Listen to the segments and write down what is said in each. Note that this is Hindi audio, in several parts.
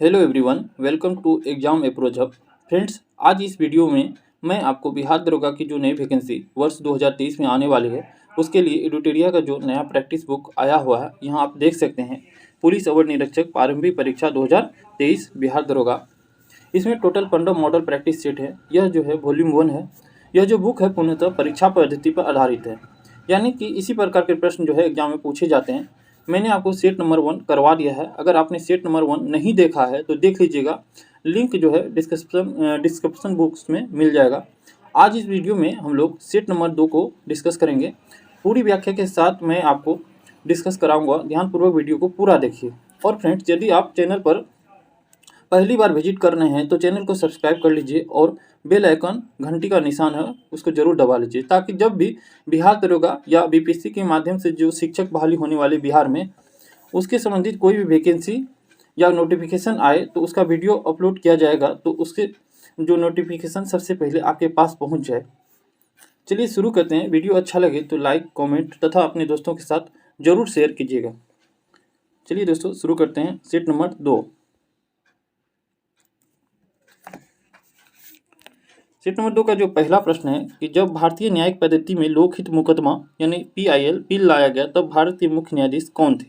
Hello everyone, welcome to exam approach hub. Friends, आज इस वीडियो में मैं आपको बिहार दरोगा की जो नई वैकेंसी वर्ष 2023 में आने वाली है उसके लिए एडुटेरिया का जो नया प्रैक्टिस बुक आया हुआ है, यहाँ आप देख सकते हैं। पुलिस अवर निरीक्षक प्रारंभिक परीक्षा 2023 बिहार दरोगा। इसमें टोटल 15 मॉडल प्रैक्टिस सेट है। यह जो है वॉल्यूम 1 है। यह जो बुक है पूर्णतः परीक्षा पद्धति पर आधारित है, यानी कि इसी प्रकार के प्रश्न जो है एग्जाम में पूछे जाते हैं। मैंने आपको सेट नंबर 1 करवा दिया है। अगर आपने सेट नंबर 1 नहीं देखा है तो देख लीजिएगा, लिंक जो है डिस्क्रिप्शन बॉक्स में मिल जाएगा। आज इस वीडियो में हम लोग सेट नंबर 2 को डिस्कस करेंगे। पूरी व्याख्या के साथ मैं आपको डिस्कस कराऊंगा, ध्यानपूर्वक वीडियो को पूरा देखिए। और फ्रेंड्स, यदि आप चैनल पर पहली बार विजिट कर रहे हैं तो चैनल को सब्सक्राइब कर लीजिए और बेल आइकन घंटी का निशान है उसको जरूर दबा लीजिए, ताकि जब भी बिहार दरोगा या बीपीएससी के माध्यम से जो शिक्षक बहाली होने वाली बिहार में उसके संबंधित कोई भी वैकेंसी या नोटिफिकेशन आए तो उसका वीडियो अपलोड किया जाएगा, तो उसके जो नोटिफिकेशन सबसे पहले आपके पास पहुंच जाए। चलिए शुरू करते हैं। वीडियो अच्छा लगे तो लाइक, कमेंट तथा अपने दोस्तों के साथ जरूर शेयर कीजिएगा। चलिए दोस्तों, शुरू करते हैं। Set number 2। सेट नंबर 2 का जो पहला प्रश्न है कि जब भारतीय न्यायिक पद्धति में लोकहित मुकदमा यानी PIL बिल लाया गया तब भारत के मुख्य न्यायाधीश कौन थे?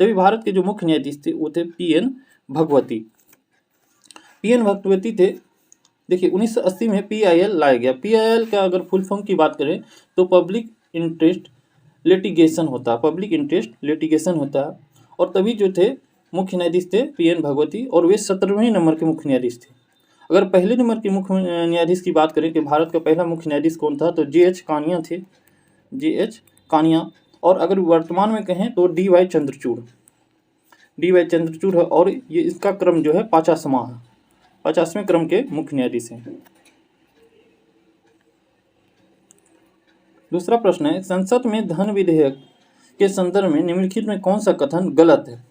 तभी भारत के जो मुख्य न्यायाधीश थे वो थे PN भगवती। PN भगवती थे। देखिए, 1980 में PIL लाया गया। PIL का अगर फुल फॉर्म की बात करें तो पब्लिक इंटरेस्ट लिटिगेशन होता है। पब्लिक इंटरेस्ट लिटिगेशन होता है। और तभी जो थे मुख्य न्यायाधीश थे PN भगवती, और वे 17वें नंबर के मुख्य न्यायाधीश थे। अगर पहले नंबर के मुख्य न्यायाधीश की बात करें कि भारत का पहला मुख्य न्यायाधीश कौन था, तो JH कानिया थे। JH कानिया। और अगर वर्तमान में कहें तो DY चंद्रचूड़। DY चंद्रचूड़ है, और ये इसका क्रम जो है 50वां है। 50वें क्रम के मुख्य न्यायाधीश हैं। दूसरा प्रश्न है, संसद में धन विधेयक के संदर्भ में निम्नलिखित में कौन सा कथन गलत है?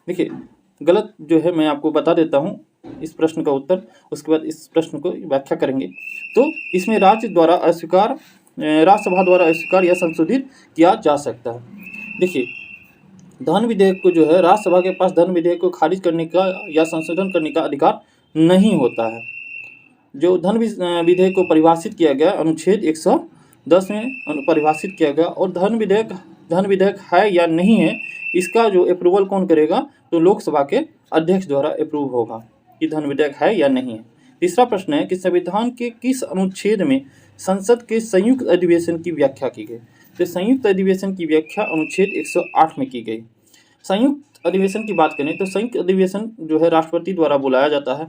देखिए, गलत जो है मैं आपको बता देता हूँ इस प्रश्न का उत्तर, उसके बाद इस प्रश्न को व्याख्या करेंगे। तो इसमें राज्यसभा द्वारा अस्वीकार या संशोधित किया जा सकता है। देखिए, धन विधेयक को जो है राज्यसभा के पास धन विधेयक को खारिज करने का या संशोधन करने का अधिकार नहीं होता है। जो धन विधेयक को परिभाषित किया गया अनुच्छेद 110 में परिभाषित किया गया, और धन विधेयक है या नहीं है इसका जो अप्रूवल कौन करेगा, तो लोकसभा के अध्यक्ष द्वारा अप्रूव होगा कि धन विधेयक है या नहीं है। तीसरा प्रश्न है कि संविधान के किस अनुच्छेद में संसद के संयुक्त अधिवेशन की व्याख्या की गई? तो संयुक्त अधिवेशन की व्याख्या अनुच्छेद 108 में की गई। संयुक्त अधिवेशन की बात करें तो संयुक्त अधिवेशन जो है राष्ट्रपति द्वारा बुलाया जाता है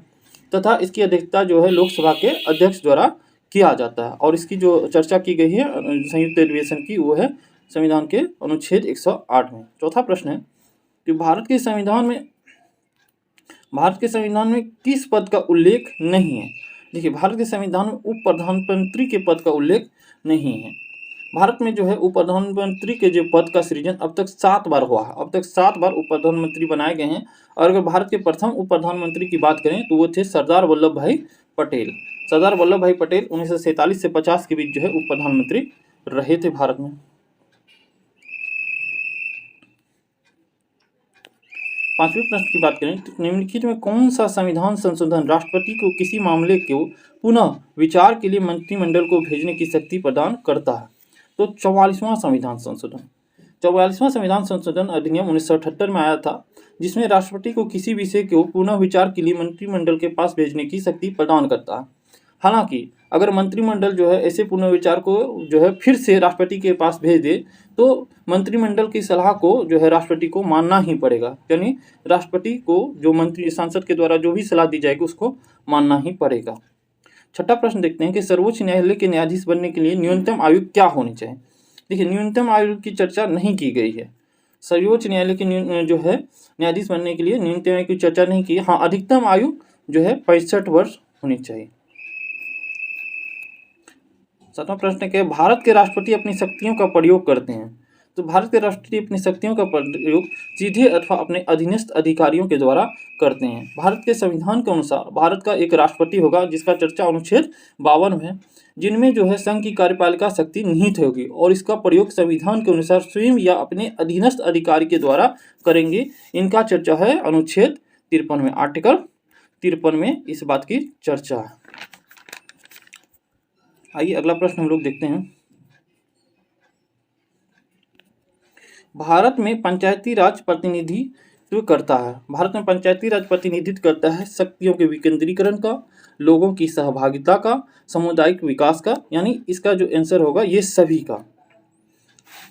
तथा इसकी अध्यक्षता जो है लोकसभा के अध्यक्ष द्वारा किया जाता है, और इसकी जो चर्चा की गई है संयुक्त अधिवेशन की वो है संविधान के अनुच्छेद 108 में। चौथा प्रश्न है कि भारत के संविधान में किस पद का उल्लेख नहीं है? देखिए, भारत के संविधान में उप प्रधानमंत्री के पद का उल्लेख नहीं है। भारत में जो है उप प्रधानमंत्री के जो पद का सृजन अब तक 7 बार हुआ है। अब तक 7 बार उप प्रधानमंत्री बनाए गए हैं। और अगर भारत के प्रथम उप प्रधानमंत्री की बात करें तो वो थे सरदार वल्लभ भाई पटेल। सरदार वल्लभ भाई पटेल 1947 से 50 के बीच जो है उप प्रधानमंत्री रहे थे भारत में। पांचवें प्रश्न की बात करें तो निम्नलिखित में कौन सा संविधान संशोधन राष्ट्रपति को किसी मामले को पुनः विचार के लिए मंत्रिमंडल को भेजने की शक्ति प्रदान करता है? तो 44वां संविधान संशोधन। 44वां संविधान संशोधन अधिनियम 1978 में आया था, जिसमें राष्ट्रपति को किसी विषय को पुनः विचार के लिए मंत्रिमंडल के पास भेजने की शक्ति प्रदान करता है। हालांकि अगर मंत्रिमंडल जो है ऐसे पुनर्विचार को जो है फिर से राष्ट्रपति के पास भेज दे तो मंत्रिमंडल की सलाह को जो है राष्ट्रपति को मानना ही पड़ेगा, यानी राष्ट्रपति को जो सांसद के द्वारा जो भी सलाह दी जाएगी उसको मानना ही पड़ेगा। छठा प्रश्न देखते हैं कि सर्वोच्च न्यायालय के न्यायाधीश बनने के लिए न्यूनतम आयु क्या होनी चाहिए? देखिए, न्यूनतम आयु की चर्चा नहीं की गई है। सर्वोच्च न्यायालय के जो है न्यायाधीश बनने के लिए न्यूनतम आयु की चर्चा नहीं की। हाँ, अधिकतम आयु जो है 65 वर्ष होनी चाहिए। सातवां प्रश्न है कि भारत के राष्ट्रपति अपनी शक्तियों का प्रयोग करते हैं। तो भारत के राष्ट्रपति अपनी शक्तियों का प्रयोग सीधे अथवा अपने अधीनस्थ अधिकारियों के द्वारा करते हैं। भारत के संविधान के अनुसार भारत का एक राष्ट्रपति होगा, जिसका चर्चा अनुच्छेद 52 है, जिनमें जो है संघ की कार्यपालिका शक्ति निहित होगी, और इसका प्रयोग संविधान के अनुसार स्वयं या अपने अधीनस्थ अधिकारी के द्वारा करेंगे। इनका चर्चा है अनुच्छेद 53 में, आर्टिकल 53 में इस बात की चर्चा है। आइए अगला प्रश्न हम लोग देखते हैं। भारत में पंचायती राज प्रतिनिधित्व करता है। भारत में पंचायती राज प्रतिनिधित्व करता है शक्तियों के विकेंद्रीकरण का, लोगों की सहभागिता का, सामुदायिक विकास का, यानी इसका जो आंसर होगा ये सभी का।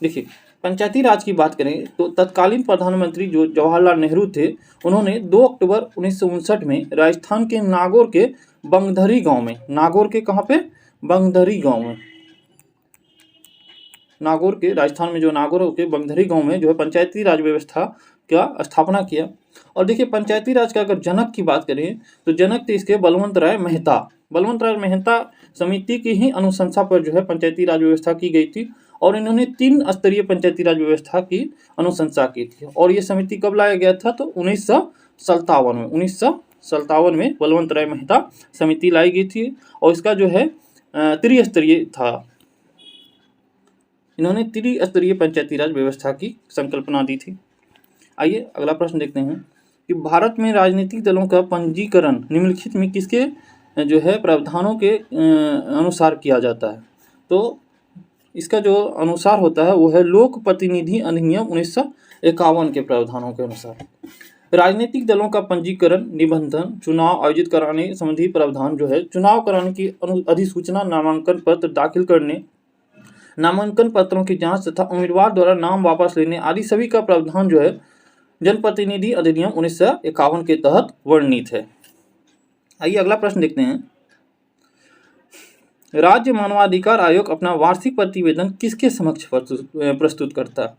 देखिए, पंचायती राज की बात करें तो तत्कालीन प्रधानमंत्री जो जवाहरलाल नेहरू थे, उन्होंने 2 अक्टूबर 1959 में राजस्थान के नागौर के बंगधरी गांव में, नागौर के कहाँ पे, बंगधरी गांव में, नागौर के, राजस्थान में जो नागौर के बंगधरी गांव में जो है पंचायती राज व्यवस्था का स्थापना किया। और देखिए, पंचायती राज का अगर जनक की बात करें तो जनक थे इसके बलवंत राय मेहता। बलवंत राय मेहता समिति की ही अनुशंसा पर जो है पंचायती राज व्यवस्था की गई थी, और इन्होंने 3 स्तरीय पंचायती राज व्यवस्था की अनुशंसा की थी। और ये समिति कब लाया गया था, तो 1957 में, 1957 में बलवंत राय मेहता समिति लाई गई थी, और इसका जो है त्रिस्तरीय था। इन्होंने त्रिस्तरीय पंचायती राज व्यवस्था की संकल्पना दी थी। आइए अगला प्रश्न देखते हैं कि भारत में राजनीतिक दलों का पंजीकरण निम्नलिखित में किसके जो है प्रावधानों के अनुसार किया जाता है। तो इसका जो अनुसार होता है वो है लोक प्रतिनिधि अधिनियम 1951 के प्रावधानों के अनुसार। राजनीतिक दलों का पंजीकरण, निबंधन, चुनाव आयोजित कराने संबंधी प्रावधान जो है, चुनाव कराने की अधिसूचना, नामांकन पत्र दाखिल करने, नामांकन पत्रों की जांच तथा उम्मीदवार द्वारा नाम वापस लेने आदि सभी का प्रावधान जो है जनप्रतिनिधि अधिनियम 1951 के तहत वर्णित है। आइए अगला प्रश्न देखते हैं। राज्य मानवाधिकार आयोग अपना वार्षिक प्रतिवेदन किसके समक्ष प्रस्तुत करता है?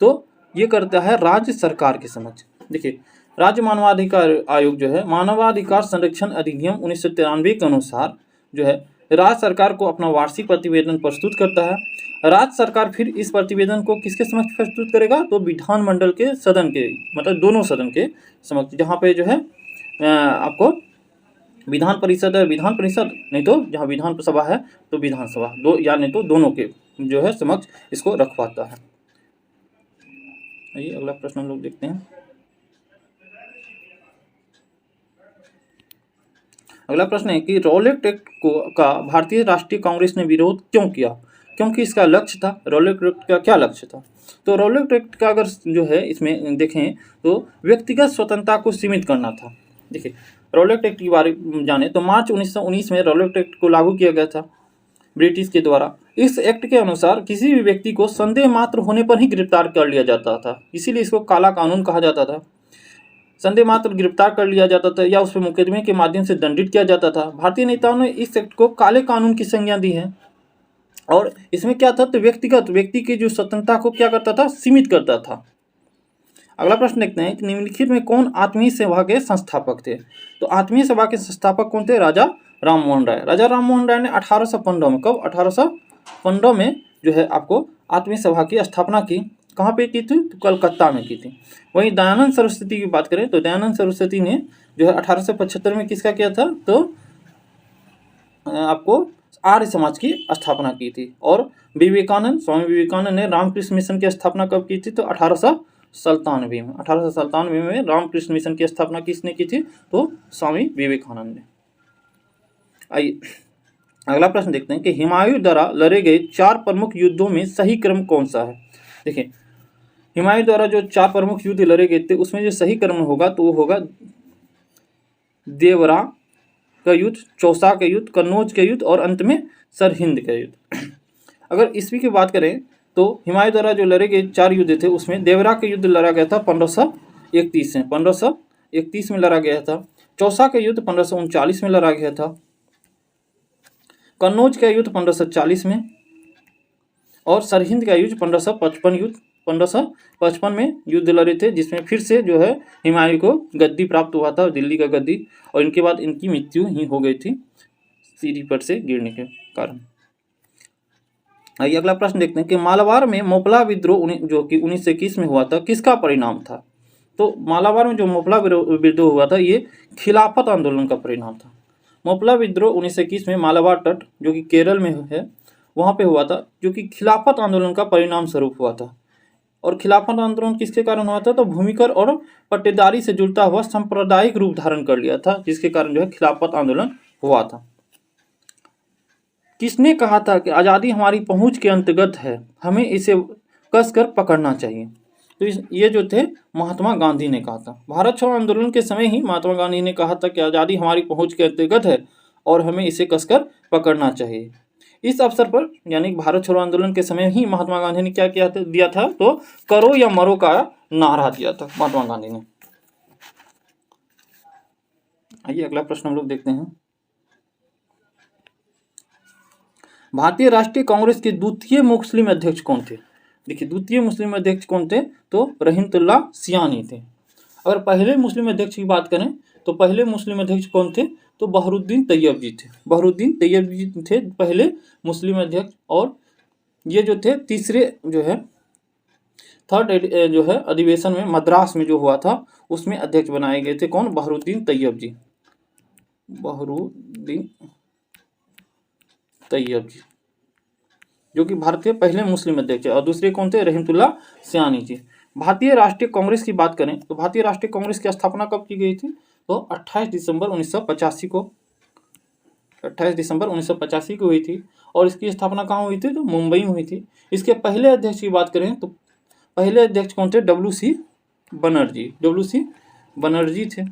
तो ये करता है राज्य सरकार के समक्ष। देखिए, राज्य मानवाधिकार आयोग जो है मानवाधिकार संरक्षण अधिनियम 1993 के अनुसार जो है राज्य सरकार को अपना वार्षिक प्रतिवेदन प्रस्तुत करता है। राज्य सरकार फिर इस प्रतिवेदन को किसके समक्ष प्रस्तुत करेगा? तो विधानमंडल के सदन के, मतलब दोनों सदन के समक्ष, जहाँ पे जो है आपको विधान परिषद है, विधान परिषद नहीं तो जहाँ विधानसभा है तो विधानसभा, दो या नहीं तो दोनों के जो है समक्ष इसको रखवाता है। आइए अगला प्रश्न हम लोग देखते हैं। अगला प्रश्न है कि रॉलेट एक्ट का भारतीय राष्ट्रीय कांग्रेस ने विरोध क्यों किया? क्योंकि इसका लक्ष्य था, रॉलेट एक्ट का क्या लक्ष्य था? तो रॉलेट एक्ट का अगर जो है इसमें देखें तो व्यक्तिगत स्वतंत्रता को सीमित करना था। देखिए, रॉलेट एक्ट के बारे में जाने तो मार्च 1919 में रॉलेट एक्ट को लागू किया गया था ब्रिटिश के द्वारा। इस एक्ट के अनुसार किसी भी व्यक्ति को संदेह मात्र होने पर ही गिरफ्तार कर लिया जाता था, इसीलिए इसको काला कानून कहा जाता था। संदेह मात्र गिरफ्तार कर लिया जाता था या उस पर मुकदमे के माध्यम से दंडित किया जाता था। भारतीय नेताओं ने इस एक्ट को काले कानून की संज्ञा दी है, और इसमें क्या था, तो व्यक्ति की जो स्वतंत्रता को क्या करता था, सीमित करता था। अगला प्रश्न देखते हैं कि निम्नलिखित में कौन आत्मीय सभा के संस्थापक थे? तो आत्मीय सभा के संस्थापक कौन थे? राजा राममोहन राय। राजा राममोहन राय ने 1815 में, कब? 1815 में जो है आपको आत्मीय सभा की स्थापना की। कहाँ पे की थी? तो कलकत्ता में की थी। वहीं दयानंद सरस्वती की बात करें तो दयानंद सरस्वती ने जो है 1875 में किसका किया था? तो आपको आर्य समाज की स्थापना की थी। और विवेकानंद, स्वामी विवेकानंद ने रामकृष्ण मिशन की स्थापना कब की थी? तो 1897 में। 1897 में रामकृष्ण मिशन की स्थापना किसने की थी? तो स्वामी विवेकानंद ने। आइए अगला प्रश्न देखते हैं कि हुमायूं द्वारा लड़े गए 4 प्रमुख युद्धों में सही क्रम कौन सा है? देखिए, हुमायूं द्वारा जो 4 प्रमुख युद्ध लड़े गए थे उसमें जो सही क्रम होगा तो वो होगा देवरा का युद्ध, चौसा का युद्ध, कन्नौज का युद्ध और अंत में सरहिंद का युद्ध। अगर ईस्वी की बात करें तो हुमायूं द्वारा जो लड़े गए 4 युद्ध थे उसमें देवरा का युद्ध लड़ा गया था 1531 में, 1531 में लड़ा गया था। चौसा का युद्ध 1539 में लड़ा गया था। कन्नौज का युद्ध 1540 में, और सरहिंद का युद्ध 1555 में युद्ध लड़े थे, जिसमें फिर से जो है हुमायूं को गद्दी प्राप्त हुआ था, दिल्ली का गद्दी, और इनके बाद इनकी मृत्यु ही हो गई थी सीढ़ी पर से गिरने के कारण। आइए अगला प्रश्न देखते हैं कि मालाबार में मोपला विद्रोह जो कि 1921 में हुआ था किसका परिणाम था? तो मालाबार में जो मोपला विद्रोह हुआ था ये खिलाफत आंदोलन का परिणाम था। मोपला विद्रोह 1921 में मालाबार तट जो कि केरल में है वहाँ पे हुआ था, जो कि खिलाफत आंदोलन का परिणाम स्वरूप हुआ था। और खिलाफत आंदोलन किसके कारण हुआ था? तो भूमिकर और पट्टेदारी से जुड़ता हुआ सांप्रदायिक रूप धारण कर लिया था, जिसके कारण जो है खिलाफत आंदोलन हुआ था। किसने कहा था कि आज़ादी हमारी पहुंच के अंतर्गत है, हमें इसे कसकर पकड़ना चाहिए? तो ये जो थे महात्मा गांधी ने कहा था। भारत छोड़ो आंदोलन के समय ही महात्मा गांधी ने कहा था कि आज़ादी हमारी पहुंच के अंतर्गत है और हमें इसे कसकर पकड़ना चाहिए। इस अवसर पर यानी भारत छोड़ो आंदोलन के समय ही महात्मा गांधी ने क्या दिया था? तो करो या मरो का नारा दिया था महात्मा गांधी ने। आइए अगला प्रश्न हम लोग देखते हैं। भारतीय राष्ट्रीय कांग्रेस के द्वितीय मुस्लिम अध्यक्ष कौन थे? देखिए द्वितीय मुस्लिम अध्यक्ष कौन थे? तो रहीमतुल्लाह सियानी थे। अगर पहले मुस्लिम अध्यक्ष की बात करें तो पहले मुस्लिम अध्यक्ष कौन थे? तो बहरुद्दीन तैयब जी थे। बहरुद्दीन तैयब जी थे पहले मुस्लिम अध्यक्ष, और ये जो थे तीसरे जो है थर्ड जो है अधिवेशन में मद्रास में जो हुआ था उसमें अध्यक्ष बनाए गए थे। कौन? बहरुद्दीन तैयब जी। बहरुद्दीन तैयब जी जो कि भारतीय पहले मुस्लिम अध्यक्ष है, और दूसरे कौन थे? रहीमतुल्लाह सियानी जी। भारतीय राष्ट्रीय कांग्रेस की बात करें तो भारतीय राष्ट्रीय कांग्रेस की स्थापना कब की गई थी? तो 28 दिसंबर 1985 को 28 दिसंबर 1985 को हुई थी, और इसकी स्थापना कहाँ हुई थी? तो मुंबई में हुई थी। इसके पहले अध्यक्ष की बात करें तो पहले अध्यक्ष कौन थे? WC बनर्जी। WC बनर्जी थे।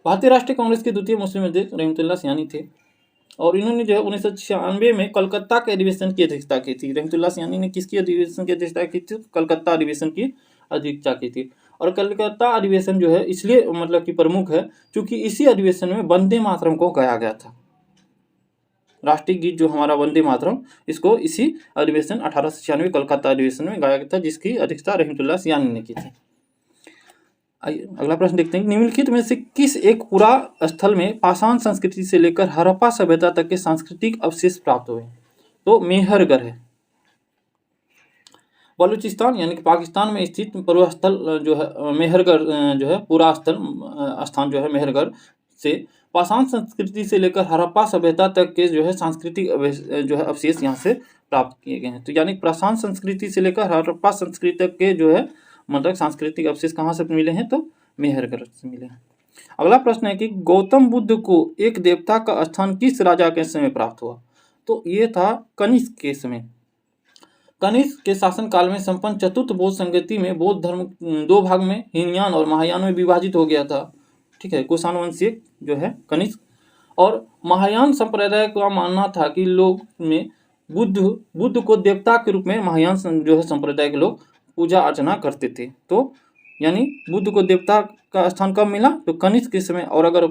भारतीय राष्ट्रीय कांग्रेस के द्वितीय मुस्लिम अध्यक्ष रहीमतुल्लाह सियानी थे, और इन्होंने जो है 1996 में कलकत्ता के अधिवेशन की अध्यक्षता की थी। रहीमतुल्लाह सियानी ने किसकी अधिवेशन की अध्यक्षता की थी? कलकत्ता अधिवेशन की अध्यक्षता की थी। और कलकत्ता अधिवेशन जो है इसलिए मतलब कि प्रमुख है क्योंकि इसी अधिवेशन में वंदे मातरम को गाया गया था। राष्ट्रीय गीत जो हमारा वंदे मातरम, इसको इसी अधिवेशन 1896 कलकत्ता अधिवेशन में गाया गया था, जिसकी अध्यक्षता रहीमतुल्लाह सियानी ने की थी। आइए अगला प्रश्न देखते हैं। निम्नलिखित में से किस एक पुरा स्थल में पाषाण संस्कृति से लेकर हड़प्पा सभ्यता तक के सांस्कृतिक अवशेष प्राप्त हुए? तो मेहरगढ़ है। बलूचिस्तान यानी कि पाकिस्तान में स्थित पुरा स्थल जो है मेहरगढ़ जो है पुरा स्थान जो है मेहरगढ़ से पाषाण संस्कृति से लेकर हड़प्पा सभ्यता तक के जो है सांस्कृतिक जो है अवशेष यहाँ से प्राप्त किए गए हैं। तो यानी पाषाण संस्कृति से लेकर हड़प्पा संस्कृति तक के जो है मतलब सांस्कृतिक अवशेष कहाँ से मिले हैं? तो मेहरगढ़ से मिले हैं। अगला प्रश्न है कि गौतम बुद्ध को एक देवता का स्थान किस राजा के समय प्राप्त हुआ? तो ये था कनिष्क के समय। कनिष्क के शासन काल में संपन्न चतुर्थ बौद्ध संगति में बौद्ध धर्म दो भाग में हीनयान और महायान में विभाजित हो गया था। ठीक है, कुषाण वंशीय जो है कनिष्क, और महायान संप्रदाय का मानना था कि लोग में बुद्ध को देवता के रूप में महायान जो है संप्रदाय के लोग पूजा अर्चना करते थे। तो यानी बुद्ध को देवता का स्थान कब मिला? तो कनिष्क के समय। और अगर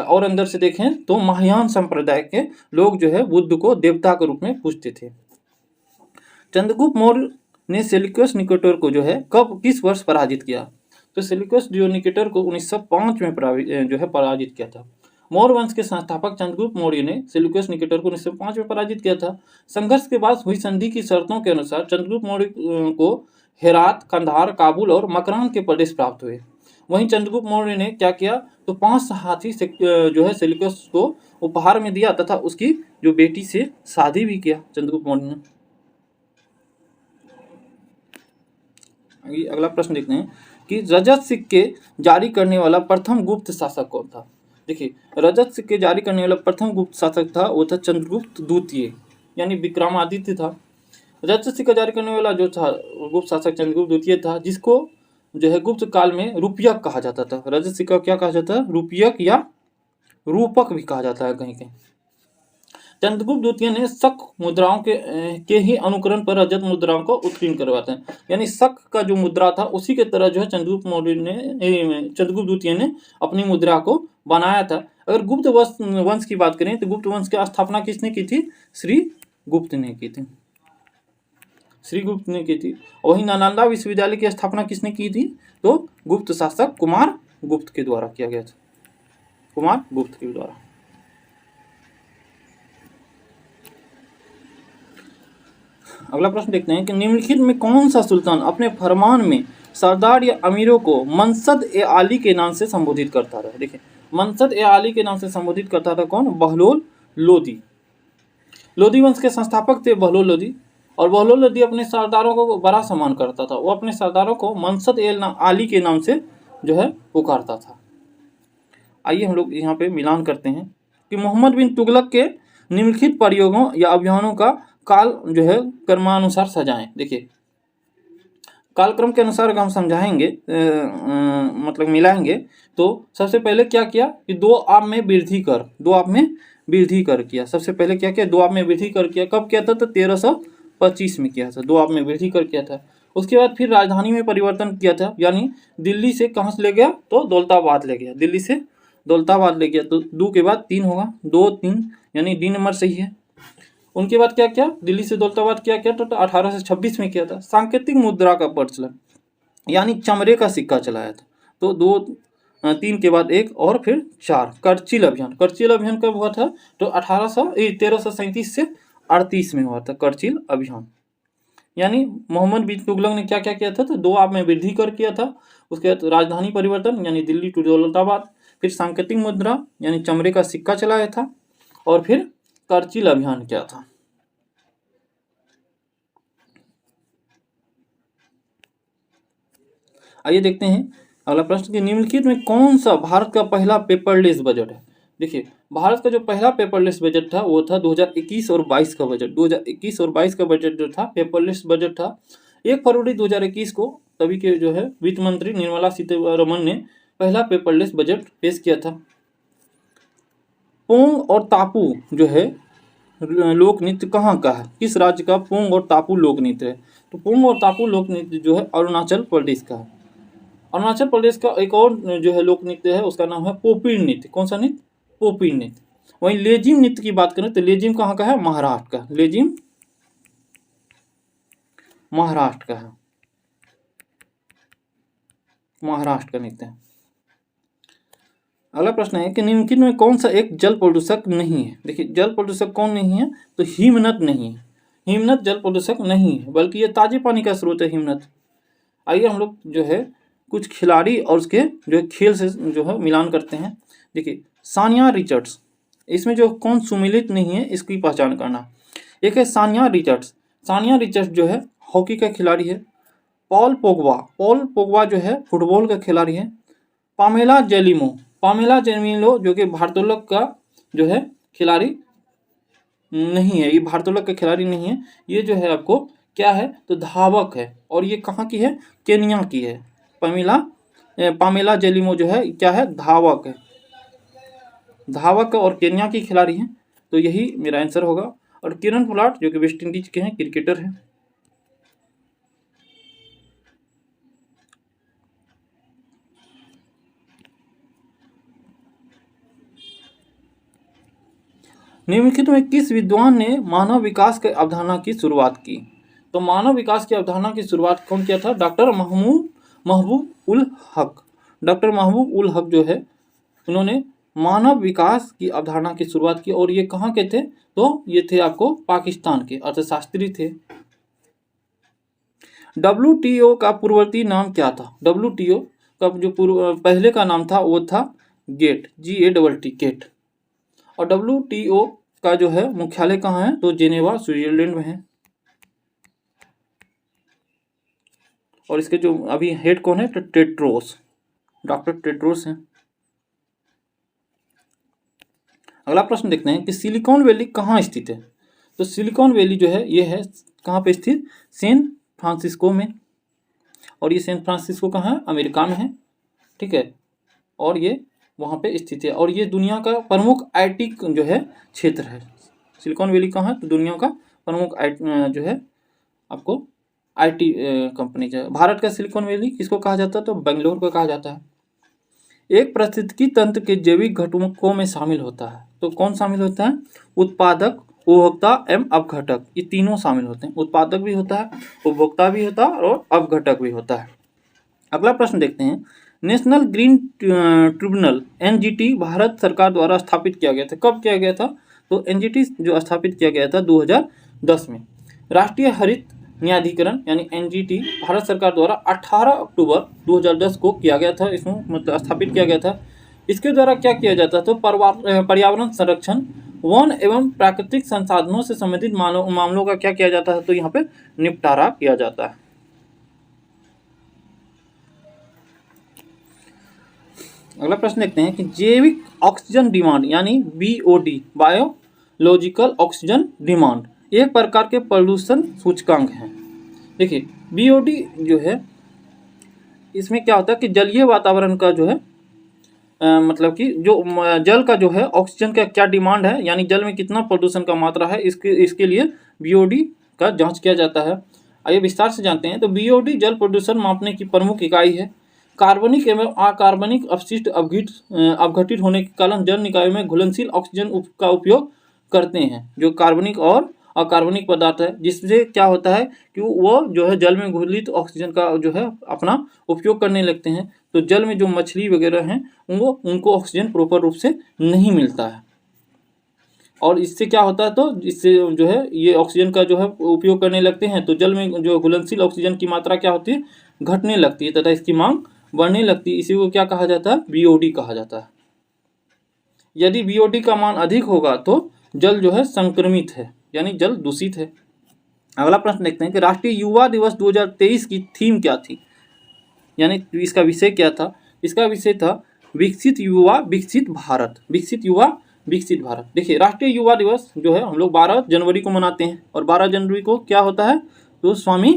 और अंदर से देखें तो महायान संप्रदाय के लोग जो है बुद्ध को देवता के रूप में पूजते थे। चंद्रगुप्त मौर्य ने सेल्यूकस निकेटर को जो है कब किस वर्ष पराजित किया? तो सेल्यूकस जो निकेटर को 1905 में जो है पराजित किया था। मौर्य वंश के संस्थापक चंद्रगुप्त मौर्य ने सेल्यूकस निकेटर को 1905 में पराजित किया था। संघर्ष के बाद हुई संधि की शर्तों के अनुसार चंद्रगुप्त मौर्य को हेरात, कंधार, काबुल और मकरान के प्रदेश प्राप्त हुए। वहीं चंद्रगुप्त मौर्य ने क्या किया? तो 5 हाथी से जो है सेल्यूकस को उपहार में दिया तथा उसकी जो बेटी से शादी भी किया चंद्रगुप्त मौर्य ने। अगला प्रश्न देखते हैं कि रजत सिक्के जारी करने वाला प्रथम गुप्त शासक कौन था? देखिए रजत सिक्के जारी करने वाला प्रथम गुप्त शासक था वो था चंद्रगुप्त द्वितीय, यानी विक्रमादित्य था। रजत सिक्का जारी करने वाला जो था गुप्त शासक चंद्रगुप्त द्वितीय था, जिसको जो है गुप्त काल में रूपयक कहा जाता था। रजत सिक्का क्या कहा जाता है? रूपयक या रूपक भी कहा जाता है कहीं कहीं। चंद्रगुप्त द्वितीय ने शक मुद्राओं के ही अनुकरण पर रजत मुद्राओं को उत्कीर्ण करवाते हैं, यानी शक का जो मुद्रा था उसी के तरह जो है चंद्रगुप्त द्वितीय ने अपनी मुद्रा को बनाया था। अगर गुप्त वंश की बात करें तो गुप्त वंश की स्थापना किसने की थी? श्री गुप्त ने की थी। श्री गुप्त ने की थी। वहीं नालंदा विश्वविद्यालय की स्थापना किसने की थी? तो गुप्त शासक कुमार गुप्त के द्वारा किया गया था। कुमार गुप्त के द्वारा। अगला प्रश्न देखते हैं कि निम्नलिखित में कौन सा सुल्तान अपने फरमान में सरदार या अमीरों को मनसद-ए-आली के नाम से संबोधित करता रहा? देखिए मनसद-ए-आली के नाम से संबोधित करता था कौन? बहलोल लोदी। लोधी वंश के संस्थापक थे बहलोल लोधी, और बहलोल लोधी अपने सरदारों को बड़ा सम्मान करता था। वो अपने सरदारों को मनसद एल आली के नाम से जो है पुकारता था। आइए हम लोग यहाँ पे मिलान करते हैं कि मोहम्मद बिन तुगलक के निम्नलिखित प्रयोगों या अभियानों का काल जो है क्रमानुसार सजाएं। देखिए, कालक्रम के अनुसार अगर हम समझाएंगे मतलब मिलाएंगे तो सबसे पहले क्या किया कि दो आप में वृद्धि कर किया। सबसे पहले क्या किया, दो आप में वृद्धि कर किया। कब किया था? तो 1325 में किया था, दो आप में वृद्धि कर किया था। उसके बाद फिर राजधानी में परिवर्तन किया था, यानी दिल्ली से कहाँ से ले गया? तो दौलताबाद ले गया, दिल्ली से दौलताबाद ले गया। तो 2 के बाद 3 होगा, 2 3 यानी डी नंबर सही है। उनके बाद क्या किया? दिल्ली से दौलताबाद क्या किया? तो 1826 में किया था। सांकेतिक मुद्रा का प्रचलन यानी चमड़े का सिक्का चलाया था। तो 2 3 के बाद 1 और फिर 4 करचिल अभियान कब हुआ था? तो 1337 से 38 में हुआ था करचिल अभियान। यानी मोहम्मद बिन तुगलक ने क्या क्या किया था? तो 2 आप में वृद्धि कर किया था। उसके बाद राजधानी परिवर्तन यानी दिल्ली टू दौलताबाद, फिर सांकेतिक मुद्रा यानी चमड़े का सिक्का चलाया था, और फिर करचिल अभियान किया था। आइए देखते हैं अगला प्रश्न कि निम्नलिखित में कौन सा भारत का पहला पेपरलेस बजट है? देखिए, भारत का जो पहला पेपरलेस बजट था वो था 2021 और 22 का बजट। 2021 और 22 का बजट जो था पेपरलेस बजट था। 1 फरवरी 2021 को तभी के जो है वित्त मंत्री निर्मला सीतारमण ने पहला पेपरलेस बजट पेश किया था। पोंग और तापू जो है लोक नृत्य कहाँ का है? किस राज्य का पोंग और तापू लोक नृत्य है? तो पोंग और तापू लोक नृत्य जो है अरुणाचल प्रदेश का है। अरुणाचल प्रदेश का एक और जो है लोक नृत्य है, उसका नाम है पोपीर नृत्य। कौन सा नृत्य? पोपीर नृत्य। वहीं लेजिम नृत्य की बात करें तो लेजिम कहाँ का है? महाराष्ट्र का। लेजिम महाराष्ट्र का है, महाराष्ट्र का नृत्य है। अगला प्रश्न है कि निम्नलिखित में कौन सा एक जल प्रदूषक नहीं है? देखिए, जल प्रदूषक कौन नहीं है? तो हिमनद नहीं है। हिमनद जल प्रदूषक नहीं है, बल्कि ये ताजे पानी का स्रोत है हिमनद। आइए हम लोग जो है कुछ खिलाड़ी और उसके जो है खेल से जो है मिलान करते हैं। देखिए, सानिया रिचर्ड्स, इसमें जो कौन सुमिलित नहीं है इसकी पहचान करना। एक है सानिया रिचर्ड्स। सानिया रिचर्ड्स जो है हॉकी का खिलाड़ी है। पॉल पोग्बा जो है फुटबॉल का खिलाड़ी है। पामेला जेमिलो जो कि भारोत्तोलक का जो है खिलाड़ी नहीं है, ये भारोत्तोलक का खिलाड़ी नहीं है। ये जो है आपको क्या है? तो धावक है, और ये कहाँ की है? केन्या की है। पामेला जेलिमो जो है क्या है? धावक है, धावक और केन्या की खिलाड़ी हैं। तो यही मेरा आंसर होगा। और किरण पोलार्ड जो कि वेस्ट इंडीज के हैं, क्रिकेटर हैं। निम्नलिखित में किस विद्वान ने मानव विकास के अवधारणा की शुरुआत की? तो मानव विकास की अवधारणा की शुरुआत कौन किया था? डॉक्टर महबूब उल हक। डॉक्टर महबूब उल हक जो है उन्होंने मानव विकास की अवधारणा की शुरुआत की, और ये कहाँ के थे? तो ये थे आपको पाकिस्तान के अर्थशास्त्री थे। WTO का पूर्ववर्ती नाम क्या था? WTO का जो पहले का नाम था वो था गेट, GATT गेट। और WTO का जो है मुख्यालय कहाँ है? तो जेनेवा स्विट्जरलैंड में है। और इसके जो अभी हेड कौन है? तो टेड्रोस, डॉक्टर टेड्रोस हैं। अगला प्रश्न देखते हैं कि सिलिकॉन वैली कहाँ स्थित है? तो सिलिकॉन वैली जो है ये है कहाँ पे स्थित? सैन फ्रांसिस्को में। और ये सैन फ्रांसिस्को कहाँ है? अमेरिका में है, ठीक है। और ये वहाँ पे स्थित है, और ये दुनिया का प्रमुख IT जो है क्षेत्र है। सिलिकॉन वैली कहाँ है? तो दुनिया का प्रमुख जो है आपको IT कंपनी जो है। भारत का सिलिकॉन वैली किसको कहा जाता है? तो बेंगलोर को कहा जाता है। एक पारिस्थितिकी तंत्र के जैविक घटकों में शामिल होता है। तो कौन शामिल होता है? उत्पादक, उपभोक्ता एवं अपघटक, ये तीनों शामिल होते हैं। उत्पादक भी होता है, उपभोक्ता भी होता है, और अपघटक भी होता है। अगला प्रश्न देखते हैं। National green tribunal NGT Bharat सरकार द्वारा स्थापित किया गया था। कब किया गया था? तो NGT जो स्थापित किया गया था 2010 में। राष्ट्रीय हरित न्यायाधिकरण यानी NGT भारत सरकार द्वारा 18 अक्टूबर 2010 को किया गया था, इसमें मतलब स्थापित किया गया था। इसके द्वारा क्या किया जाता? तो पर्यावरण संरक्षण, वन एवं प्राकृतिक संसाधनों से संबंधित मामलों का क्या किया जाता है, तो यहाँ पे निपटारा किया जाता है। अगला प्रश्न देखते हैं कि जैविक ऑक्सीजन डिमांड यानी BOD बायोलॉजिकल ऑक्सीजन डिमांड एक प्रकार के प्रदूषण सूचकांक है। देखिए BOD जो है इसमें क्या होता है कि जलीय वातावरण का जो है मतलब कि जो जल का जो है ऑक्सीजन का क्या डिमांड है, यानी जल में कितना प्रदूषण का मात्रा है, इसके लिए BOD का जांच किया जाता है। आइए विस्तार से जानते हैं। तो BOD जल प्रदूषण मापने की प्रमुख इकाई है। कार्बनिक एवं अकार्बनिक अपशिष्ट अवघटित होने के कारण जल निकायों में घुलनशील ऑक्सीजन का उपयोग करते हैं, जो कार्बनिक और अकार्बनिक पदार्थ है, जिससे क्या होता है कि वो जो है जल में घुलित ऑक्सीजन का जो है अपना उपयोग करने लगते हैं। तो जल में जो मछली वगैरह हैं उनको ऑक्सीजन प्रॉपर रूप से नहीं मिलता है, और इससे क्या होता है, तो इससे जो है ये ऑक्सीजन का जो है उपयोग करने लगते हैं, तो जल में जो घुलनशील ऑक्सीजन की मात्रा क्या होती है, घटने लगती है तथा इसकी मांग बढ़ने लगती है। इसी को क्या कहा जाता है, BOD कहा जाता है। यदि BOD का मान अधिक होगा तो जल जो है संक्रमित है, यानी जल दूषित है। अगला प्रश्न देखते हैं कि राष्ट्रीय युवा दिवस 2023 की थीम क्या थी, यानी इसका विषय क्या था। इसका विषय था विकसित युवा विकसित भारत। विकसित युवा विकसित भारत। देखिए राष्ट्रीय युवा दिवस जो है हम लोग 12 जनवरी को मनाते हैं, और 12 जनवरी को क्या होता है, तो स्वामी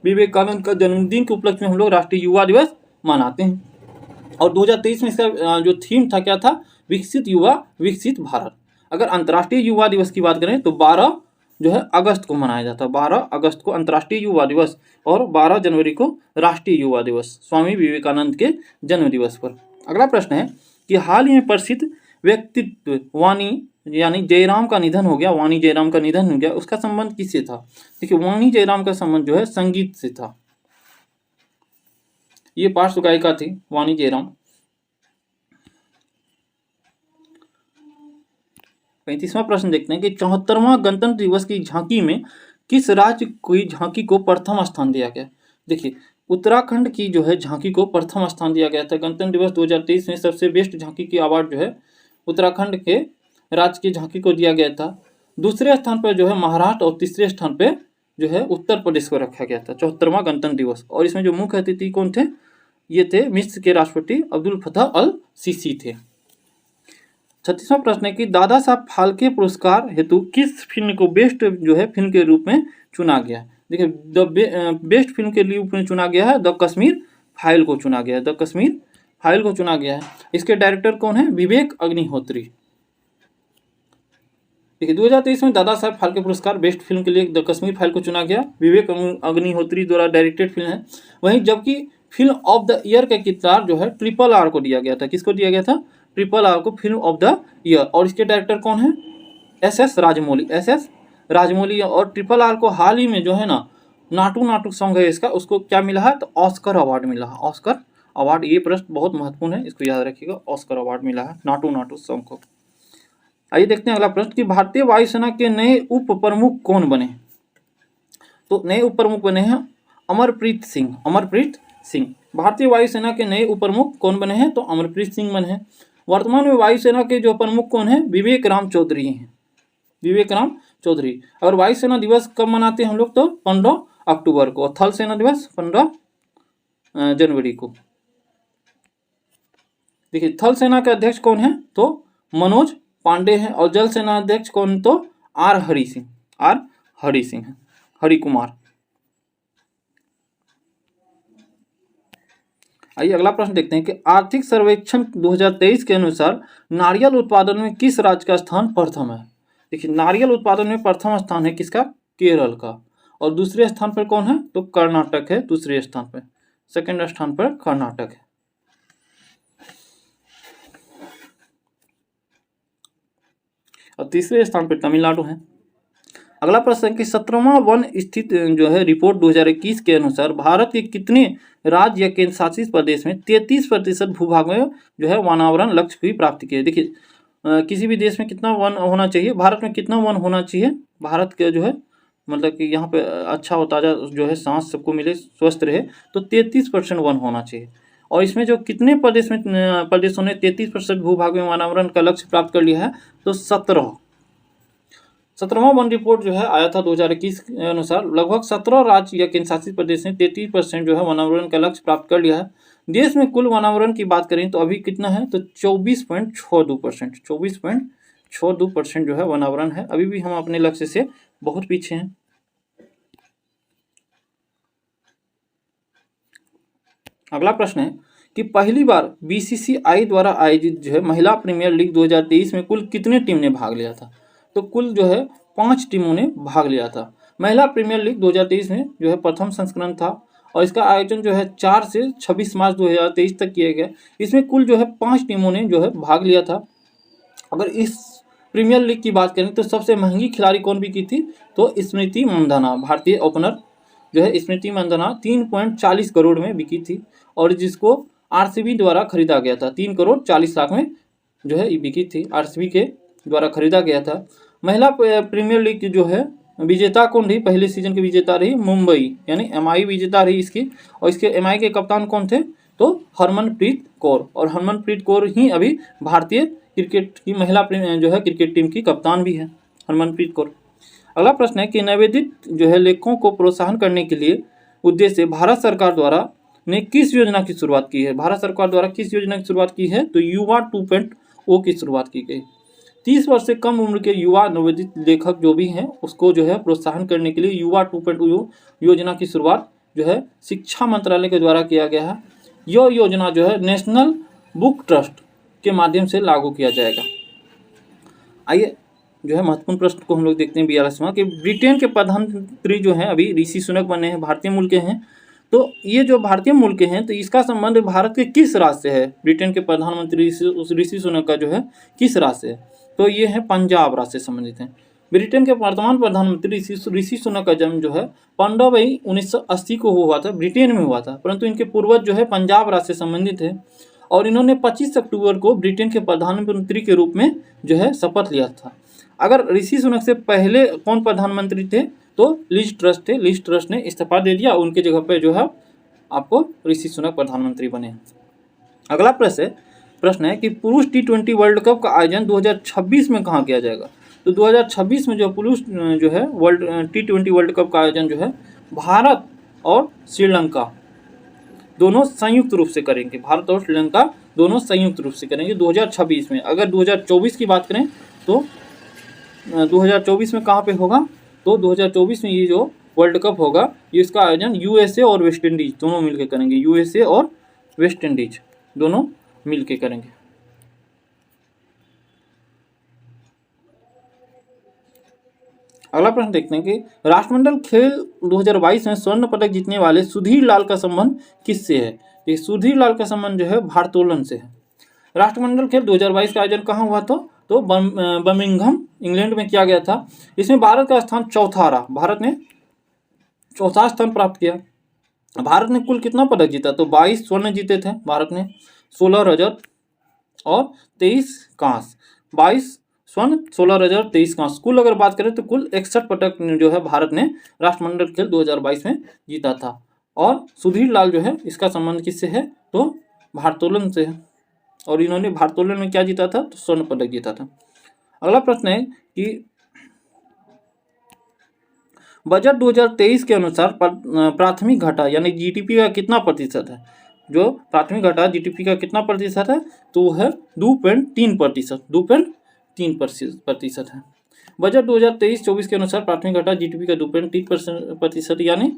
विवेकानंद का जन्मदिन के उपलक्ष्य में हम लोग राष्ट्रीय युवा दिवस मनाते हैं। और 2023 में इसका जो थीम था क्या था, विकसित युवा विकसित भारत। अगर अंतर्राष्ट्रीय युवा दिवस की बात करें तो 12 जो है अगस्त को मनाया जाता है। 12 अगस्त को अंतर्राष्ट्रीय युवा दिवस और 12 जनवरी को राष्ट्रीय युवा दिवस, स्वामी विवेकानंद के जन्म दिवस पर। अगला प्रश्न है कि हाल ही में प्रसिद्ध व्यक्तित्व वाणी यानी जयराम का निधन हो गया, वाणी जयराम का निधन हो गया, उसका संबंध किससे था। देखिए वाणी जयराम का संबंध जो है संगीत से था। ये पार्श्व गायिका थी वाणी जयराम। 35वां प्रश्न देखते हैं कि 74वां गणतंत्र दिवस की झांकी में किस राज्य की झांकी को प्रथम स्थान दिया गया। देखिए उत्तराखंड की जो है झांकी को प्रथम स्थान दिया गया था। गणतंत्र दिवस 2023 में सबसे बेस्ट झांकी की अवार्ड जो है उत्तराखंड के राज्य की झांकी को दिया गया था। दूसरे स्थान पर जो है महाराष्ट्र, और तीसरे स्थान पर जो है उत्तर प्रदेश को रखा गया था 74वां गणतंत्र दिवस। और इसमें जो मुख्य अतिथि कौन थे, ये थे मिस्र के राष्ट्रपति अब्दुल फतह अल सीसी थे। 36वां प्रश्न है कि दादा साहब फाल्के पुरस्कार हेतु किस फिल्म को बेस्ट जो है फिल्म के रूप में चुना गया। देखिए बेस्ट फिल्म के रूप में चुना गया है द कश्मीर फाइल को चुना गया है। द कश्मीर फाइल को चुना गया है। इसके डायरेक्टर कौन है, विवेक अग्निहोत्री। देखिए 2023 में दादा साहब फाल्के पुरस्कार बेस्ट फिल्म के लिए द कश्मीर फाइल को चुना गया, विवेक अग्निहोत्री द्वारा डायरेक्टेड फिल्म है। वहीं जबकि फिल्म ऑफ द ईयर का किरदार जो है RRR को दिया गया था। किसको दिया गया था, RRR को फिल्म ऑफ द ईयर। और इसके डायरेक्टर कौन है, SS राजमौली। SS राजमौली। और RRR को हाल ही में जो है ना नाटू नाटू सॉन्ग है इसका, उसको क्या मिला है, तो ऑस्कर अवार्ड मिला है। ऑस्कर अवार्ड, ये प्रश्न बहुत महत्वपूर्ण है, इसको याद रखिएगा। ऑस्कर अवार्ड मिला है नाटू नाटू सॉन्ग को। आइए देखते हैं अगला प्रश्न कि भारतीय वायुसेना के नए उप प्रमुख कौन बने। तो नए उप प्रमुख बने हैं अमरप्रीत सिंह। अमरप्रीत सिंह भारतीय वायुसेना के नए उप प्रमुख कौन बने हैं, तो अमरप्रीत सिंह बने हैं। वर्तमान में वायुसेना के जो प्रमुख कौन है, विवेक राम चौधरी हैं। विवेक राम चौधरी। अगर वायुसेना दिवस कब मनाते हैं हम लोग, तो 15 अक्टूबर को। थल सेना दिवस 15 जनवरी को। देखिए थल सेना के अध्यक्ष कौन है, तो मनोज पांडे हैं। और जल सेना अध्यक्ष कौन, तो आर हरि सिंह है, हरि कुमार। आइए अगला प्रश्न देखते हैं कि आर्थिक सर्वेक्षण 2023 के अनुसार नारियल उत्पादन में किस राज्य का स्थान प्रथम है। देखिए नारियल उत्पादन में प्रथम स्थान है किसका, केरल का। और दूसरे स्थान पर कौन है, तो कर्नाटक है। दूसरे स्थान पर, सेकंड स्थान पर कर्नाटक है। और तीसरे स्थान पर तमिलनाडु है। अगला प्रश्न है कि 17वां वन स्थित जो है रिपोर्ट 2021 के अनुसार भारत के कितने राज्य या केंद्र शासित प्रदेश में 33% भूभाग में जो है वनावरण लक्ष्य की प्राप्ति की है। देखिए किसी भी देश में कितना वन होना चाहिए, भारत में कितना वन होना चाहिए, भारत के जो है मतलब कि यहाँ पे अच्छा और ताज़ा जो है सांस सबको मिले, स्वस्थ रहे, तो 33% वन होना चाहिए। और इसमें जो कितने प्रदेशों ने 33% भूभाग में वनावरण का लक्ष्य प्राप्त कर लिया है, तो 17 17वां वन रिपोर्ट जो है आया था 2021 के अनुसार लगभग 17 राज्य या केंद्रशासित प्रदेश ने 33% जो है वनावरण का लक्ष्य प्राप्त कर लिया है। देश में कुल वनावरण की बात करें तो अभी कितना है तो 24.62% जो है वनावरण है। अभी भी हम अपने लक्ष्य से बहुत पीछे हैं। अगला प्रश्न है कि पहली बार बीसीसीआई द्वारा आयोजित जो है महिला प्रीमियर लीग 2023 में कुल कितने टीम ने भाग लिया था? तो कुल जो है 5 टीमों ने भाग लिया था। महिला प्रीमियर लीग 2023 में जो है प्रथम संस्करण था और इसका आयोजन जो है 4 से 26 मार्च 2023 तक किया गया। इसमें कुल जो है 5 टीमों ने जो है भाग लिया था। अगर इस प्रीमियर लीग की बात करें तो सबसे महंगी खिलाड़ी कौन बिकी थी तो स्मृति मंधाना, भारतीय ओपनर जो है स्मृति मंधाना 3.40 करोड़ में बिकी थी और जिसको आरसीबी द्वारा खरीदा गया था। 3 करोड़ 40 लाख में जो है ये बिकी थी, आरसीबी के द्वारा खरीदा गया था। महिला प्रीमियर लीग की जो है विजेता कौन रही? पहले सीजन की विजेता रही मुंबई, यानी एमआई विजेता रही इसकी। और इसके एमआई के कप्तान कौन थे तो हरमनप्रीत कौर, और हरमनप्रीत कौर ही अभी भारतीय क्रिकेट की महिला जो है क्रिकेट टीम की कप्तान भी है, हरमनप्रीत कौर। अगला प्रश्न है कि नवोदित जो है लेखकों को प्रोत्साहन करने के लिए उद्देश्य से भारत सरकार द्वारा ने किस योजना की शुरुआत की है? भारत सरकार द्वारा किस योजना की शुरुआत की है तो युवा 2.0 की शुरुआत की गई। 30 वर्ष से कम उम्र के युवा नवोदित लेखक जो भी हैं उसको जो है प्रोत्साहन करने के लिए युवा 2.0 योजना की शुरुआत जो है शिक्षा मंत्रालय के द्वारा किया गया है। यह योजना जो है नेशनल बुक ट्रस्ट के माध्यम से लागू किया जाएगा। आइए जो है महत्वपूर्ण प्रश्न को हम लोग देखते हैं 42वां कि ब्रिटेन के प्रधानमंत्री जो हैं अभी ऋषि सुनक बने हैं, भारतीय मूल के हैं। तो ये जो भारतीय मूल के हैं तो इसका संबंध भारत के किस राज्य से है? ब्रिटेन के प्रधानमंत्री ऋषि सुनक का जो है किस राज्य से है? तो ये है पंजाब राज्य से संबंधित हैं। ब्रिटेन के वर्तमान प्रधानमंत्री ऋषि सुनक का जन्म जो है 15 मई 1980 को हुआ था, ब्रिटेन में हुआ था, परंतु इनके पूर्वज जो है पंजाब राज्य से संबंधित है और इन्होंने 25 अक्टूबर को ब्रिटेन के प्रधानमंत्री के रूप में जो है शपथ लिया था। अगर ऋषि सुनक से पहले कौन प्रधानमंत्री थे तो लिज ट्रस्ट थे। लिज ट्रस्ट ने इस्तीफा दे दिया, उनके जगह पे जो है आपको ऋषि सुनक प्रधानमंत्री बने। अगला प्रश्न है कि पुरुष T20 वर्ल्ड कप का आयोजन 2026 में कहाँ किया जाएगा? तो 2026 में जो पुरुष जो है T20 वर्ल्ड कप का आयोजन जो है भारत और श्रीलंका दोनों संयुक्त रूप से करेंगे। भारत और श्रीलंका दोनों संयुक्त रूप से करेंगे 2026 में। अगर 2024 की बात करें तो 2024 में कहाँ पे होगा तो 2024 में ये जो वर्ल्ड कप होगा ये इसका आयोजन यूएसए और वेस्ट इंडीज दोनों मिलकर करेंगे। यूएसए और वेस्ट इंडीज दोनों मिलकर करेंगे। अगला प्रश्न देखते हैं कि राष्ट्रमंडल खेल 2022 में स्वर्ण पदक जीतने वाले सुधीर लाल का संबंध किससे है? ये सुधीर लाल का संबंध जो है भारोत्तोलन से है। राष्ट्रमंडल खेल 2022 का आयोजन कहाँ हुआ था तो बर्मिंघम इंग्लैंड में किया गया था। इसमें भारत का स्थान चौथा रहा, भारत ने चौथा स्थान प्राप्त किया। भारत ने कुल कितना पदक जीता तो 22 स्वर्ण जीते थे भारत ने, 16 रजत और 23 कांस्य। 22 स्वर्ण, 16 रजत, 23 कांस्य, कुल अगर बात करें तो कुल 61 पदक जो है भारत ने राष्ट्रमंडल खेल 2022 में जीता था। और सुधीर लाल जो है इसका संबंध किससे है तो भारोत्तोलन से है और इन्होंने भारोत्तोलन में क्या जीता था तो स्वर्ण पदक जीता था। अगला प्रश्न है कि बजट 2023 के अनुसार प्राथमिक घाटा यानी जीडीपी का कितना प्रतिशत है? जो प्राथमिक घाटा जीडीपी का कितना प्रतिशत है तो वो है 2.3% है। बजट 2023-24 के अनुसार प्राथमिक घाटा जीडीपी का 2.3% यानी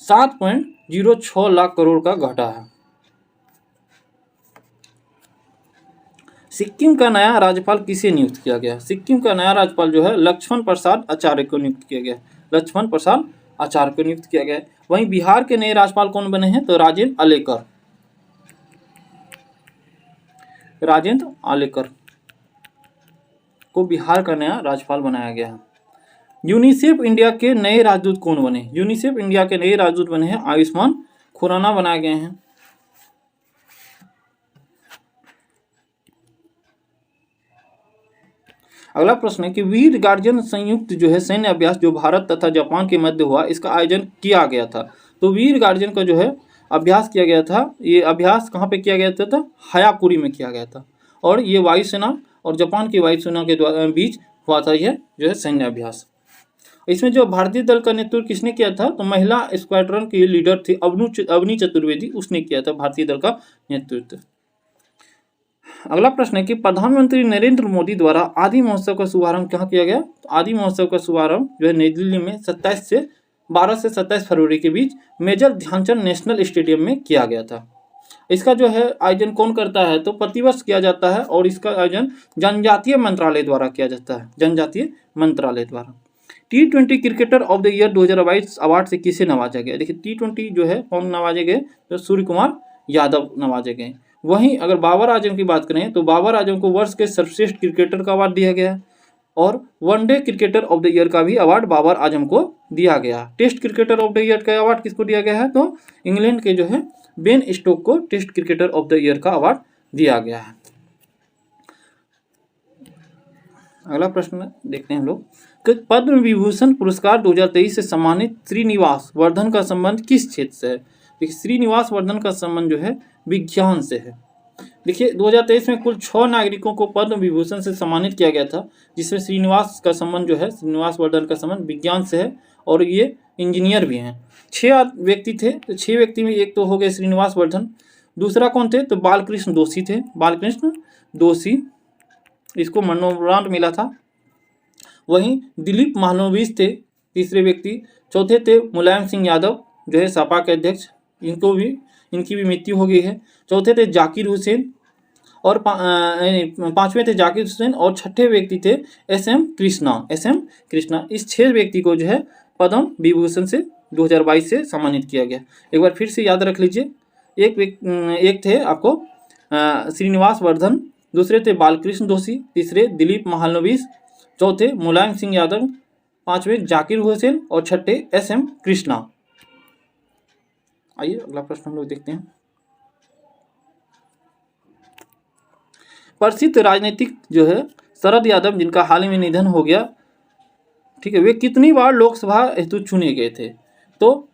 7.06 लाख करोड़ का घाटा है। सिक्किम का नया राज्यपाल किसे नियुक्त किया गया? सिक्किम का नया राज्यपाल जो है लक्ष्मण प्रसाद आचार्य को नियुक्त किया गया। लक्ष्मण प्रसाद आचार्य को नियुक्त किया गया। वहीं बिहार के नए राज्यपाल कौन बने हैं तो राजेंद्र आलेकर को बिहार का नया राज्यपाल बनाया गया है। यूनिसेफ इंडिया के नए राजदूत कौन बने? यूनिसेफ इंडिया के नए राजदूत बने हैं आयुष्मान खुराना बनाए गए हैं। अगला प्रश्न है कि वीर गार्जियन संयुक्त जो है सैन्य अभ्यास जो भारत तथा जापान के मध्य हुआ इसका आयोजन किया गया था। तो वीर गार्जियन का जो है अभ्यास किया गया था। ये अभ्यास कहाँ पे किया गया था हायाकुरी में किया गया था और ये वायुसेना और जापान की वायुसेना के बीच हुआ था यह जो है सैन्य अभ्यास। इसमें जो भारतीय दल का नेतृत्व किसने किया था, तो महिला स्क्वाड्रन की लीडर थी अवनी चतुर्वेदी, उसने किया था भारतीय दल का नेतृत्व। अगला प्रश्न है कि प्रधानमंत्री नरेंद्र मोदी द्वारा आदि महोत्सव का शुभारंभ कहाँ किया गया। तो आदि महोत्सव का शुभारंभ जो है नई दिल्ली में 12 से 27 फरवरी के बीच मेजर ध्यानचंद नेशनल स्टेडियम में किया गया था। इसका जो है आयोजन कौन करता है, तो प्रतिवर्ष किया जाता है और इसका आयोजन जनजातीय मंत्रालय द्वारा किया जाता है, जनजातीय मंत्रालय द्वारा। T20 cricketer of the year 2022 award से किसे नवाजा गया। देखिए T20 जो है कौन नवाजे गए, तो सूर्य कुमार यादव नवाजे गए। वहीं अगर बाबर आजम की बात करें तो बाबर आजम को वर्ष के सर्वश्रेष्ठ क्रिकेटर का अवार्ड दिया गया है और one day cricketer of the year का भी अवार्ड बाबर आजम को दिया गया। Test cricketer of the year का अवार्ड किसको दिया गया है, तो इंग्लैंड के जो है बेन स्टोक को test cricketer of the year का अवार्ड दिया गया है। अगला प्रश्न देखते हैं हम लोग कि पद्म विभूषण पुरस्कार 2023 से सम्मानित श्रीनिवास वर्धन का संबंध किस क्षेत्र से है। देखिए श्रीनिवास वर्धन का संबंध जो है विज्ञान से है। देखिए 2023 में कुल 6 नागरिकों को पद्म विभूषण से सम्मानित किया गया था, जिसमें श्रीनिवास का संबंध जो है श्रीनिवास वर्धन का संबंध विज्ञान से है और ये इंजीनियर भी हैं। 6 व्यक्ति थे, तो 6 व्यक्ति में एक तो हो गए श्रीनिवास वर्धन, दूसरा कौन थे, तो बालकृष्ण दोषी थे, बालकृष्ण दोषी, इसको मरणोपरांत मिला था। वहीं दिलीप महालनोबिस थे तीसरे व्यक्ति, चौथे थे मुलायम सिंह यादव जो है सपा के अध्यक्ष, इनकी भी मृत्यु हो गई है। चौथे थे जाकिर हुसैन और पांचवें थे जाकिर हुसैन और छठे व्यक्ति थे SM कृष्णा। इस 6 व्यक्ति को जो है पद्म विभूषण से 2022 से सम्मानित किया गया। एक बार फिर से याद रख लीजिए, एक थे आपको श्रीनिवास वर्धन, दूसरे थे बालकृष्ण दोषी, तीसरे दिलीप महालनोबिस, चौथे मुलायम सिंह यादव, पांचवें जाकिर हुसैन और छठे SM कृष्णा। आइए अगला प्रश्न हम लोग देखते हैं। प्रसिद्ध राजनीतिक जो है शरद यादव, जिनका हाल ही में निधन हो गया, ठीक है, वे कितनी बार लोकसभा हेतु चुने गए थे, तो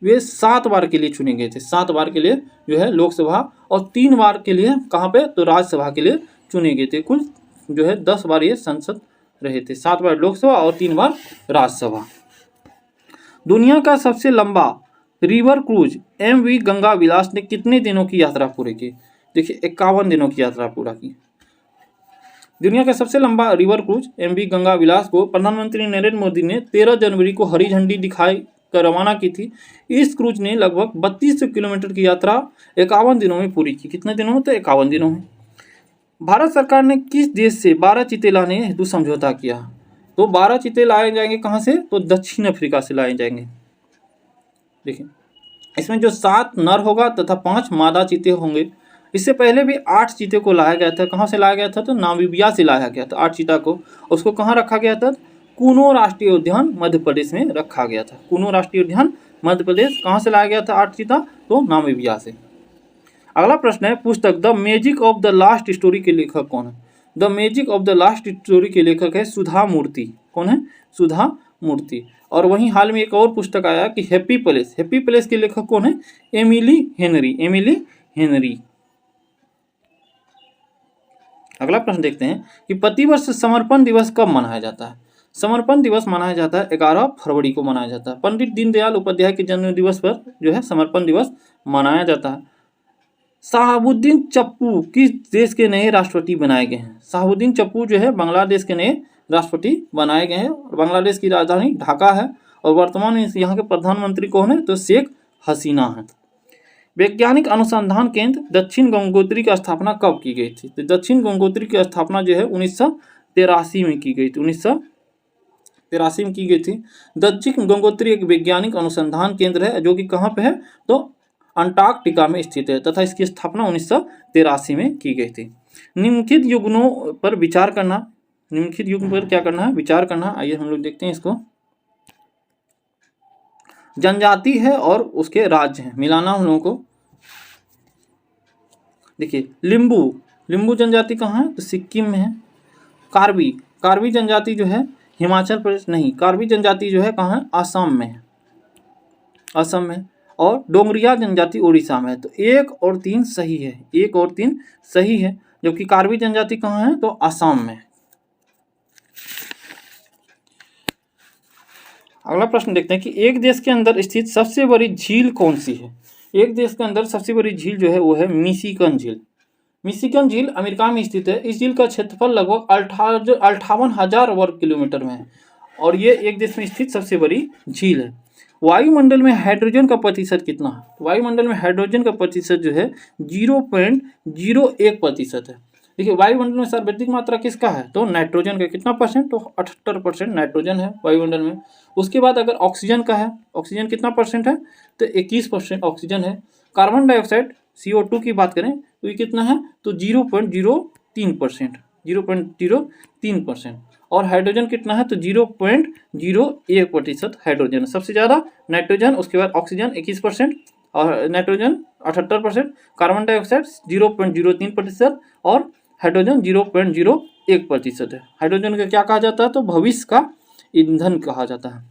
वे 7 बार के लिए चुने गए थे। 7 बार के लिए जो है लोकसभा और 3 बार के लिए कहाँ पे, तो राज्यसभा के लिए चुने गए थे। कुल जो है 10 बार ये सांसद रहे थे, 7 बार लोकसभा और 3 बार राज्यसभा। दुनिया का सबसे लंबा रिवर क्रूज MV गंगा विलास ने कितने दिनों की यात्रा पूरी की। देखिए 51 दिनों की यात्रा पूरा की। दुनिया का सबसे लंबा रिवर क्रूज MV गंगा विलास को प्रधानमंत्री नरेंद्र मोदी ने 13 जनवरी को हरी झंडी दिखाई कर रवाना की थी। इस क्रूज ने लगभग 3200 किलोमीटर की यात्रा 51 दिनों में पूरी की। कितने दिनों में, तो 51 दिनों में। भारत सरकार ने किस देश से 12 चीते लाने हेतु समझौता किया, तो 12 चीते लाए जाएंगे कहाँ से, तो दक्षिण अफ्रीका से लाए जाएंगे। देखिए इसमें जो 7 नर होगा तथा 5 मादा चीते होंगे। इससे पहले भी 8 चीते को लाया गया था। कहाँ से लाया गया था, तो नामीबिया से लाया गया था 8 चीता को। उसको कहाँ रखा गया था, कूनो राष्ट्रीय उद्यान मध्य प्रदेश में रखा गया था। कूनो राष्ट्रीय उद्यान मध्य प्रदेश। कहाँ से लाया गया था 8 चीता, तो नामीबिया से। अगला प्रश्न है, पुस्तक the magic of the last story के लेखक कौन है। The magic of the last story के लेखक है सुधा मूर्ति। कौन है, सुधा मूर्ति। और वहीं हाल में एक और पुस्तक आया कि हैप्पी पैलेस के लेखक कौन है, एमिली हेनरी। अगला प्रश्न देखते हैं कि प्रतिवर्ष समर्पण दिवस कब मनाया जाता है। समर्पण दिवस मनाया जाता है 11 फरवरी को मनाया जाता है। पंडित दीनदयाल उपाध्याय के जन्म दिवस पर जो है समर्पण दिवस मनाया जाता है। शहाबुद्दीन चप्पू किस देश के नए राष्ट्रपति बनाए गए हैं। शहाबुद्दीन चप्पू जो है बांग्लादेश के नए राष्ट्रपति बनाए गए हैं। और बांग्लादेश की राजधानी ढाका है और वर्तमान में यहाँ के प्रधानमंत्री कौन है, तो शेख हसीना है। वैज्ञानिक अनुसंधान केंद्र दक्षिण गंगोत्री की स्थापना कब की गई थी। तो दक्षिण गंगोत्री की स्थापना जो है 1983 में की गई थी। 1983 में की गई थी। दक्षिण गंगोत्री एक वैज्ञानिक अनुसंधान केंद्र है जो कि कहाँ पे है, तो अंटार्कटिका में स्थित है तथा इसकी स्थापना 1983 में की गई थी। निम्नलिखित युग्मों पर विचार करना, निम्नलिखित युग्म पर क्या करना है, विचार करना। आइए हम लोग देखते हैं इसको। जनजाति है और उसके राज्य हैं, मिलाना हम लोगों को। देखिए लिम्बू जनजाति कहाँ है, तो सिक्किम में है। कार्बी जनजाति जो है हिमाचल प्रदेश नहीं, कार्बी जनजाति जो है कहाँ है, आसाम में है, असम में। और डोंगरिया जनजाति उड़ीसा में है। तो 1 और 3 सही है, 1 और 3 सही है। जबकि कार्बी जनजाति कहाँ है, तो आसाम में। अगला प्रश्न देखते हैं कि एक देश के अंदर स्थित सबसे बड़ी झील कौन सी है। एक देश के अंदर सबसे बड़ी झील जो है वो है मिशिगन झील। मिशिगन झील अमेरिका में स्थित है। इस झील का क्षेत्रफल लगभग 58,000 वर्ग किलोमीटर में है और ये एक देश में स्थित सबसे बड़ी झील है। वायुमंडल में हाइड्रोजन का प्रतिशत कितना है? वायुमंडल में हाइड्रोजन का प्रतिशत जो है 0.01% है। देखिए वायुमंडल में सर्वाधिक मात्रा किसका है? तो नाइट्रोजन का। कितना परसेंट? तो 78% नाइट्रोजन है वायुमंडल में। उसके बाद अगर ऑक्सीजन का है, ऑक्सीजन कितना परसेंट है? तो 21% ऑक्सीजन है। कार्बन डाइऑक्साइड CO2 की बात करें तो ये कितना है? तो 0.03%, 0.03%। और हाइड्रोजन कितना है? तो 0.01% हाइड्रोजन है। सबसे ज़्यादा नाइट्रोजन, उसके बाद ऑक्सीजन 21% और नाइट्रोजन 78%, कार्बन डाइऑक्साइड 0.03% और हाइड्रोजन 0.01% है। हाइड्रोजन का क्या कहा जाता है? तो भविष्य का ईंधन कहा जाता है।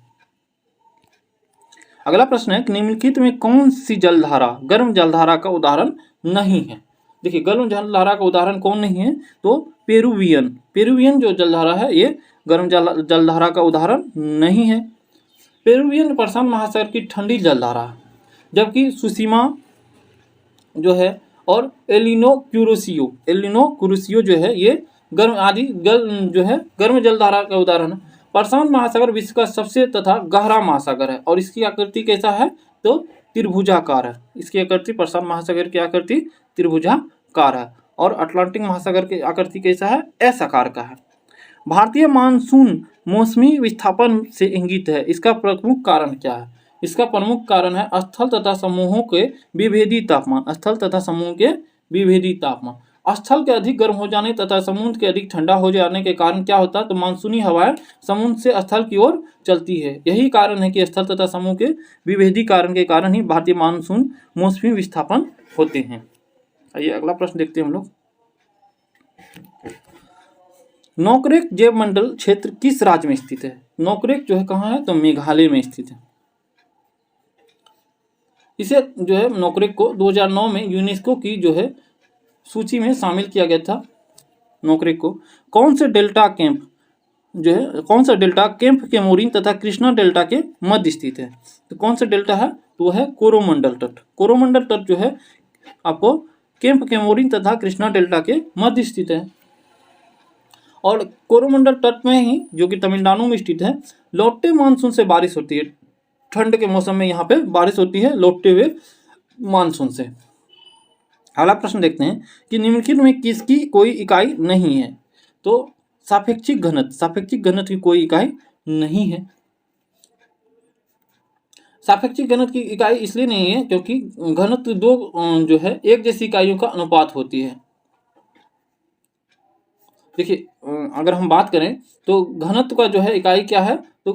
अगला प्रश्न है कि निम्नलिखित में कौन सी जलधारा गर्म जलधारा का उदाहरण नहीं है? देखिए गर्म जलधारा का उदाहरण कौन नहीं है? तो पेरुवियन जो जलधारा है ये गर्म जलधारा का उदाहरण नहीं है। पेरुवियन प्रशांत महासागर की ठंडी जलधारा है, जबकि सुसीमा जो है और एलिनो क्यूरोसियो जो है ये गर्म जलधारा का उदाहरण है। प्रशांत महासागर विश्व का सबसे तथा गहरा महासागर है और इसकी आकृति कैसा है? तो त्रिभुजाकार है। इसकी आकृति, प्रशांत महासागर की आकृति त्रिभुजाकार है और अटलांटिक महासागर की आकृति कैसा है? एस आकार का है। भारतीय मानसून मौसमी विस्थापन से इंगित है। इसका प्रमुख कारण क्या है? इसका प्रमुख कारण है स्थल तथा समूहों के विभेदी तापमान। स्थल तथा समूह के विभेदी तापमान। स्थल के अधिक गर्म हो जाने तथा समुद्र के अधिक ठंडा हो जाने के कारण क्या होता है? तो मानसूनी हवाएं समुद्र से स्थल की ओर चलती है। यही कारण है कि स्थल तथा समूह के विभेदी कारण के कारण ही भारतीय मानसून मौसमी विस्थापन होते हैं। आइए अगला प्रश्न देखते हैं हम लोग। नोकरेक जैव मंडल क्षेत्र किस राज्य में स्थित है? नोकरेक जो है कहाँ है? तो मेघालय में स्थित है। इसे जो है नोकरेक को 2009 में यूनेस्को की जो है सूची में शामिल किया गया था। नोकरेक को कौन से डेल्टा कैंप कैमोरिन तथा कृष्णा डेल्टा के मध्य स्थित है? तो कौन सा डेल्टा है? तो वह है कोरोमंडल तट। कोरोमंडल तट जो है आपको कैंप कैमोरिन तथा कृष्णा डेल्टा के मध्य स्थित है। और कोरोमंडल तट में ही, जो कि तमिलनाडु में स्थित है, लौटते मानसून से बारिश होती है। ठंड के मौसम में यहाँ पे बारिश होती है लौटते हुए मानसून से। अगला प्रश्न देखते हैं कि निम्नलिखित में किसकी कोई इकाई नहीं है? तो सापेक्षिक घनत्व की कोई इकाई नहीं है। सापेक्षिक घनत्व की इकाई इसलिए नहीं है क्योंकि घनत्व दो जो है एक जैसी इकाइयों का अनुपात होती है। देखिए अगर हम बात करें तो घनत्व का जो है इकाई क्या है? तो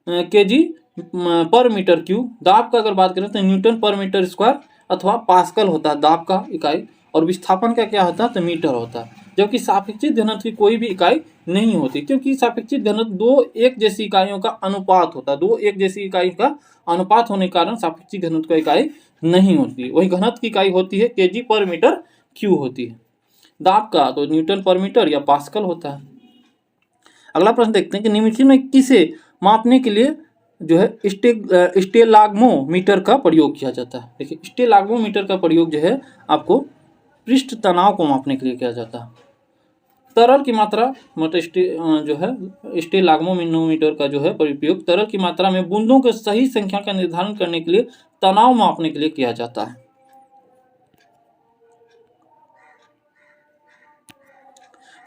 केजी पर मीटर क्यूब। दाब का अगर बात करें तो न्यूटन पर मीटर स्क्वायर अथवा पास्कल होता है दाब का इकाई। और विस्थापन का क्या होता है? तो मीटर होता है। जबकि सापेक्षिक घनत्व की कोई भी इकाई नहीं होती, क्योंकि सापेक्षिक घनत्व दो एक जैसी इकाइयों का अनुपात होता है। दो एक जैसी इकाई का अनुपात होने के कारण सापेक्षिक घनत्व का इकाई नहीं होती। वही घनत्व की इकाई होती है केजी पर मीटर क्यूब होती है। दाब का तो न्यूटन पर मीटर या पास्कल होता है। अगला प्रश्न देखते हैं कि निम्नलिखित में किसे मापने के लिए जो है स्टेलाग्मोमीटर का प्रयोग किया जाता है? देखिए स्टेलाग्मोमीटर का प्रयोग जो है आपको पृष्ठ तनाव को मापने के लिए किया जाता है। तरल की मात्रा मतलब जो है स्टेलाग्मोमीटर का जो है प्रयोग तरल की मात्रा में बूंदों के सही संख्या का निर्धारण करने के लिए तनाव मापने के लिए किया जाता है।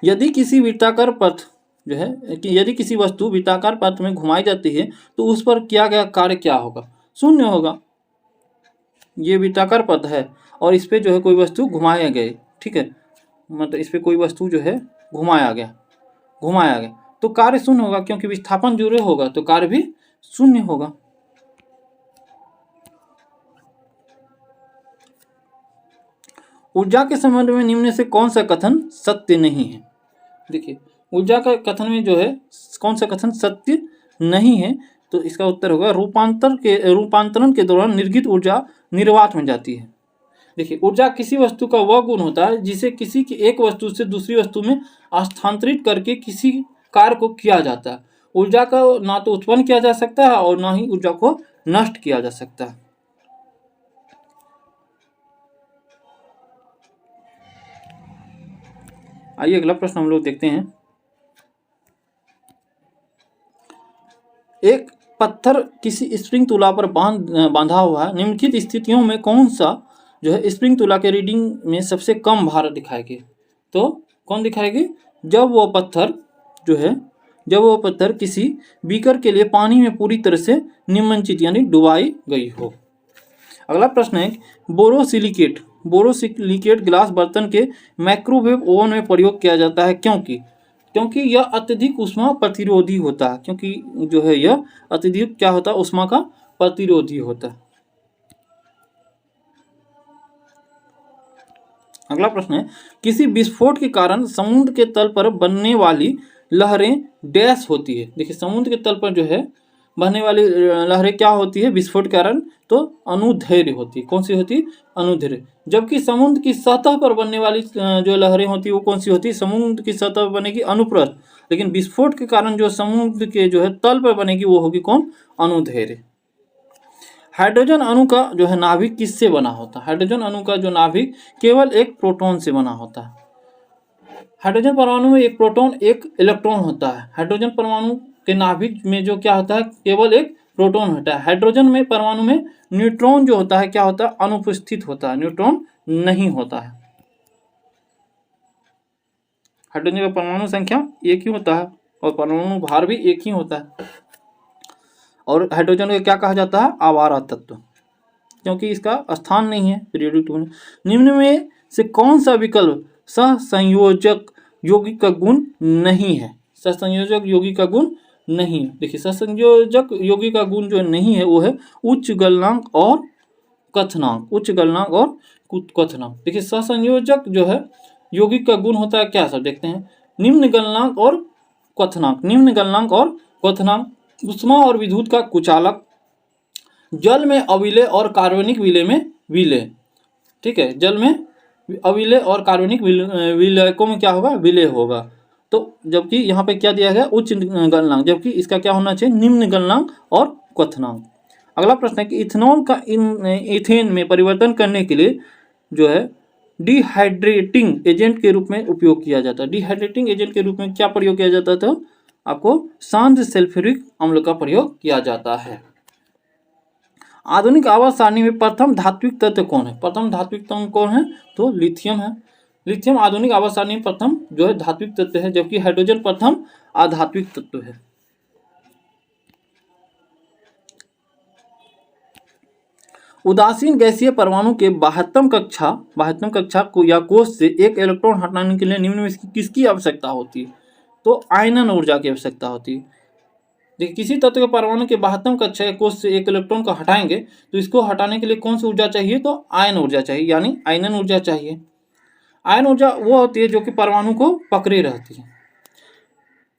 यदि किसी वृत्ताकार पथ जो है कि यदि किसी वस्तु वृत्ताकार पथ में घुमाई जाती है तो उस पर किया गया कार्य क्या होगा? शून्य होगा। ये वृत्ताकार पथ है और इस पे जो है कोई वस्तु घुमाया गया, ठीक है, मतलब इस पे कोई वस्तु जो है घुमाया गया तो कार्य शून्य होगा, क्योंकि विस्थापन जुड़े होगा तो कार्य भी शून्य होगा। ऊर्जा के संबंध में निम्न से कौन सा कथन सत्य नहीं है? देखिए ऊर्जा का कथन में जो है कौन सा कथन सत्य नहीं है? तो इसका उत्तर होगा रूपांतरण के दौरान निर्गत ऊर्जा निर्वात में जाती है। देखिए ऊर्जा किसी वस्तु का वह गुण होता है जिसे किसी की एक वस्तु से दूसरी वस्तु में स्थानांतरित करके किसी कार्य को किया जाता है। ऊर्जा को ना तो उत्पन्न किया जा सकता है और ना ही ऊर्जा को नष्ट किया जा सकता है। आइए अगला प्रश्न हम लोग देखते हैं। एक पत्थर किसी स्प्रिंग तुला पर बांधा हुआ है। निम्नलिखित स्थितियों में कौन सा जो है स्प्रिंग तुला के रीडिंग में सबसे कम भार दिखाएगी? तो कौन दिखाएगी? जब वो पत्थर किसी बीकर के लिए पानी में पूरी तरह से निमज्जित यानी डुबाई गई हो। अगला प्रश्न है बोरोसिलिकेट ग्लास बर्तन के माइक्रोवेव ओवन में प्रयोग किया जाता है क्योंकि यह अत्यधिक ऊष्मा प्रतिरोधी होता है। क्योंकि जो है यह अत्यधिक क्या होता है? ऊष्मा का प्रतिरोधी होता है। अगला प्रश्न है किसी विस्फोट के कारण समुद्र के तल पर बनने वाली लहरें डैश होती है। देखिए समुद्र के तल पर जो है बहने वाली लहरें क्या होती है विस्फोट के कारण? तो अनुदैर्घ्य होती है। कौन सी होती है? अनुदैर्घ्य। जबकि समुद्र की सतह पर बनने वाली जो लहरें होती है वो कौन सी होती है? समुद्र की सतह पर बनेगी अनुप्रस्थ, लेकिन विस्फोट के कारण जो समुद्र के जो है तल पर बनेगी वो होगी कौन? अनुदैर्घ्य। हाइड्रोजन अणु का जो है नाभिक किससे बना होता है? हाइड्रोजन अणु का जो नाभिक केवल एक प्रोटॉन से बना होता है। हाइड्रोजन परमाणु में एक प्रोटॉन एक इलेक्ट्रॉन होता है। हाइड्रोजन परमाणु के नाभिक में जो क्या होता है? केवल एक प्रोटॉन होता है। हाइड्रोजन में परमाणु में न्यूट्रॉन जो होता है क्या होता है? अनुपस्थित होता है, न्यूट्रॉन नहीं होता है। हाइड्रोजन का परमाणु संख्या एक ही होता है और परमाणु भार भी एक ही होता है। और हाइड्रोजन को क्या कहा जाता है? आवारा तत्व, क्योंकि इसका स्थान नहीं है पीरियोडिक टेबल। निम्न में से कौन सा विकल्प सहसंयोजक यौगिक का गुण नहीं है? सहसंयोजक यौगिक का गुण नहीं है। देखिए सहसंयोजक यौगिक का गुण जो नहीं है वो है उच्च गलनांक और क्वथनांक। उच्च गलनांक और क्वथनांक। देखिए सहसंयोजक जो है यौगिक का गुण होता है क्या सर? देखते हैं। निम्न गलनांक और क्वथनांक। निम्न गलनांक और क्वथनांक ऊष्मा और विद्युत का कुचालक, जल में अविलेय और कार्बनिक विलेय में विलेय। ठीक है, जल में अविलेय और कार्बनिक विलेयकों में क्या होगा? विलेय होगा। तो जबकि यहाँ पे क्या दिया गया? उच्च गलनांक, जबकि इसका क्या होना चाहिए? निम्न गलनांक और क्वथनांक। अगला प्रश्न है कि इथेनॉल का इथेन में परिवर्तन करने के लिए जो है डिहाइड्रेटिंग एजेंट के रूप में उपयोग किया जाता है। डिहाइड्रेटिंग एजेंट के रूप में क्या प्रयोग किया जाता था? आपको शांत सल्फ्यूरिक अम्ल का प्रयोग किया जाता है। आधुनिक आवर्त सारणी में प्रथम धात्विक तत्व कौन है? प्रथम धात्विक तत्व कौन है? तो लिथियम है। लिथियम आधुनिक आवर्त सारणी में प्रथम जो है धात्विक तत्व है, जबकि हाइड्रोजन प्रथम अधात्विक तत्व है। उदासीन गैसीय परमाणु के 72 कक्षा को या कोष से एक इलेक्ट्रॉन हटाने के लिए निम्न में किसकी आवश्यकता होती है? तो आयनन ऊर्जा की आवश्यकता होती है। देखिए किसी तत्व के परमाणु के 72 कक्षा या कोष से एक इलेक्ट्रॉन को हटाएंगे तो इसको हटाने के लिए कौन सी ऊर्जा चाहिए? तो आयन ऊर्जा चाहिए, यानी आयनन ऊर्जा चाहिए। आयन ऊर्जा वो होती है जो कि परमाणु को पकड़े रहती है।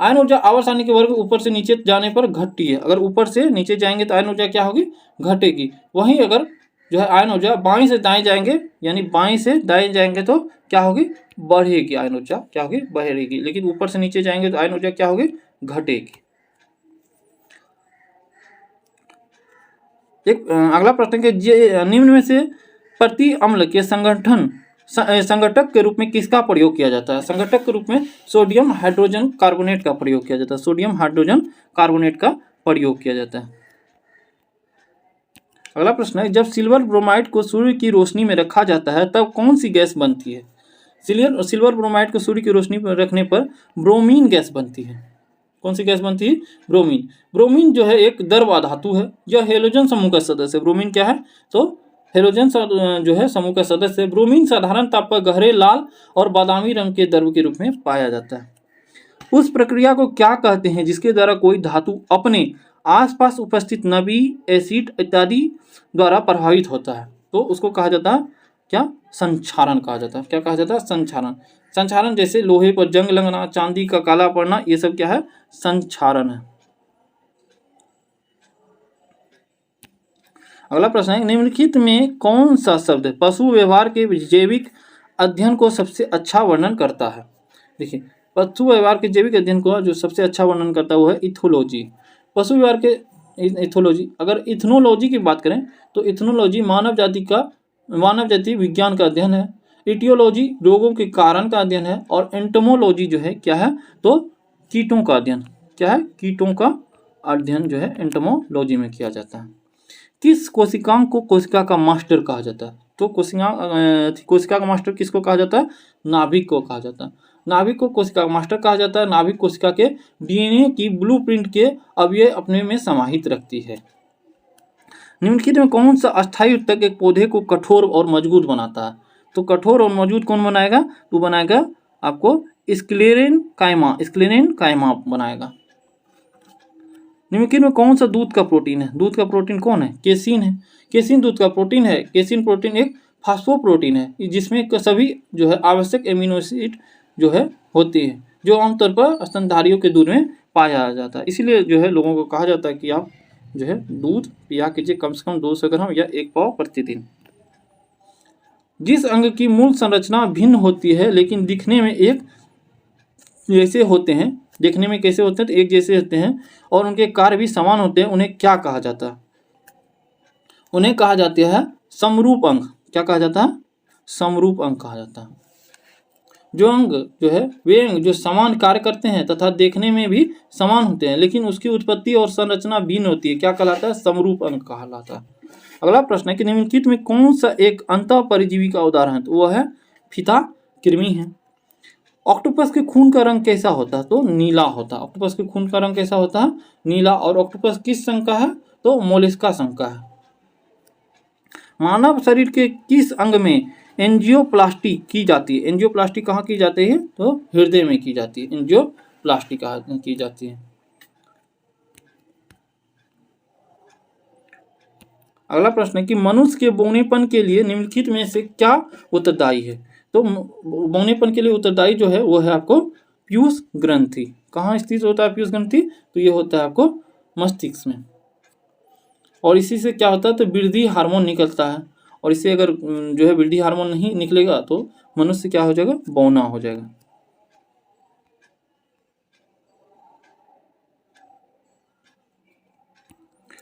आयन ऊर्जा आवर्त सारणी के वर्ग ऊपर से नीचे जाने पर घटती है। अगर ऊपर से नीचे जाएंगे तो आयन ऊर्जा क्या होगी? घटेगी। वहीं अगर जो है आयन ऊर्जा बाएं से दाएं जाएंगे, यानी बाएं से दाएं जाएंगे तो क्या होगी? बढ़ेगी। आयन ऊर्जा क्या होगी? बढ़ेगी। लेकिन ऊपर से नीचे जाएंगे तो आयन ऊर्जा क्या होगी? घटेगी। एक अगला प्रश्न है कि निम्न में से प्रति अम्ल के संगठक के रूप में किसका प्रयोग किया जाता है? संगठक के रूप में सोडियम हाइड्रोजन कार्बोनेट का प्रयोग किया जाता है। सोडियम हाइड्रोजन कार्बोनेट का प्रयोग किया जाता है। अगला प्रश्न है जब सिल्वर ब्रोमाइड को सूर्य की रोशनी में रखा जाता है तब कौन सी गैस बनती है? सिल्वर ब्रोमाइड को सूर्य की रोशनी पर रखने पर ब्रोमीन गैस बनती है। कौन सी गैस बनती है? ब्रोमीन। ब्रोमीन जो है एक द्रव धातु है। यह हेलोजन समूह का सदस्य है। ब्रोमीन क्या है? तो हेलोजन जो है समूह का सदस्य है। ब्रोमीन साधारण ताप पर गहरे लाल और बादामी रंग के द्रव के रूप में पाया जाता है। उस प्रक्रिया को क्या कहते हैं जिसके द्वारा कोई धातु अपने आसपास उपस्थित नमी, एसिड इत्यादि द्वारा प्रभावित होता है? तो उसको कहा जाता है क्या? संक्षारण कहा जाता है। क्या कहा जाता है? संक्षारण। संक्षारण जैसे लोहे पर जंग लगना, चांदी का काला पड़ना, ये सब क्या है? संक्षारण है। अगला प्रश्न है निम्नलिखित में कौन सा शब्द पशु व्यवहार के जैविक अध्ययन को सबसे अच्छा वर्णन करता है? देखिए पशु व्यवहार के जैविक अध्ययन को जो सबसे अच्छा वर्णन करता है वो है इथोलॉजी। पशु व्यवहार के इथोलॉजी। अगर इथनोलॉजी की बात करें तो इथनोलॉजी मानव जाति विज्ञान का अध्ययन है। इटियोलॉजी रोगों के कारण का अध्ययन है। और एंटोमोलॉजी जो है क्या है, तो कीटों का अध्ययन। क्या है, कीटों का अध्ययन जो है एंटोमोलॉजी में किया जाता है। किस कोशिकांग को कोशिका का मास्टर कहा जाता है, तो कोशिका का मास्टर किसको कहा जाता है, नाभिक को कहा जाता है। नाभिक को कोशिका का मास्टर कहा जाता है। नाभिक कोशिका के डीएनए की ब्लूप्रिंट के अवयव अपने में समाहित रखती है। निम्नलिखित में कौन सा अस्थायी ऊतक एक पौधे को कठोर और मजबूत बनाता है, तो कठोर और मजबूत कौन बनाएगा, तो बनाएगा आपको स्क्लेरेन कायमा बनाएगा। निम्नलिखित में कौन सा दूध का प्रोटीन है, दूध का प्रोटीन कौन है, केसिन है। केसिन दूध का प्रोटीन है। केसिन प्रोटीन एक फास्फोप्रोटीन है जिसमें सभी जो है आवश्यक एमिनो एसिड जो है होती है, जो आमतौर पर स्तनधारियों के दूध में पाया जाता है। इसीलिए जो है लोगों को कहा जाता है कि आप जो है दूध पिया कीजिए कम से कम 200 ग्राम या 1 पाव प्रतिदिन। जिस अंग की मूल संरचना भिन्न होती है लेकिन दिखने में एक जैसे होते हैं, देखने में कैसे होते हैं, तो एक जैसे होते हैं और उनके कार्य भी समान होते हैं, उन्हें क्या कहा जाता है, उन्हें कहा जाता है समरूप अंग। क्या कहा जाता है, समरूप अंग कहा जाता है। जो अंग जो है वे अंग जो समान कार्य करते हैं तथा देखने में भी समान होते हैं लेकिन उसकी उत्पत्ति और संरचना भिन्न होती है, क्या कहलाता है, समरूप अंग कहलाता है। अगला प्रश्न है कि निम्नलिखित में कौन सा एक अंतः परजीवी का उदाहरण है, तो वह है फीता कृमि है। ऑक्टोपस के खून का रंग कैसा होता है, तो नीला होता है। ऑक्टोपस के खून का रंग कैसा होता है, नीला। और ऑक्टोपस किस संघ का है, तो मोलस्का संघ का है। मानव शरीर के किस अंग में एंजियोप्लास्टी की जाती है, एंजियोप्लास्टी कहाँ की जाती है, तो हृदय में की जाती है, एंजियोप्लास्टी की जाती है। अगला प्रश्न है कि मनुष्य के बौनेपन के लिए निम्नलिखित में से क्या उत्तरदायी है, तो बौनेपन के लिए उत्तरदायी जो है वो है आपको पीयूष ग्रंथि। कहाँ स्थित होता है पीयूष ग्रंथि, तो ये होता है आपको मस्तिष्क में। और इसी से क्या होता है, तो वृद्धि हार्मोन निकलता है। और इससे अगर जो है वृद्धि हार्मोन नहीं निकलेगा तो मनुष्य क्या हो जाएगा, बौना हो जाएगा।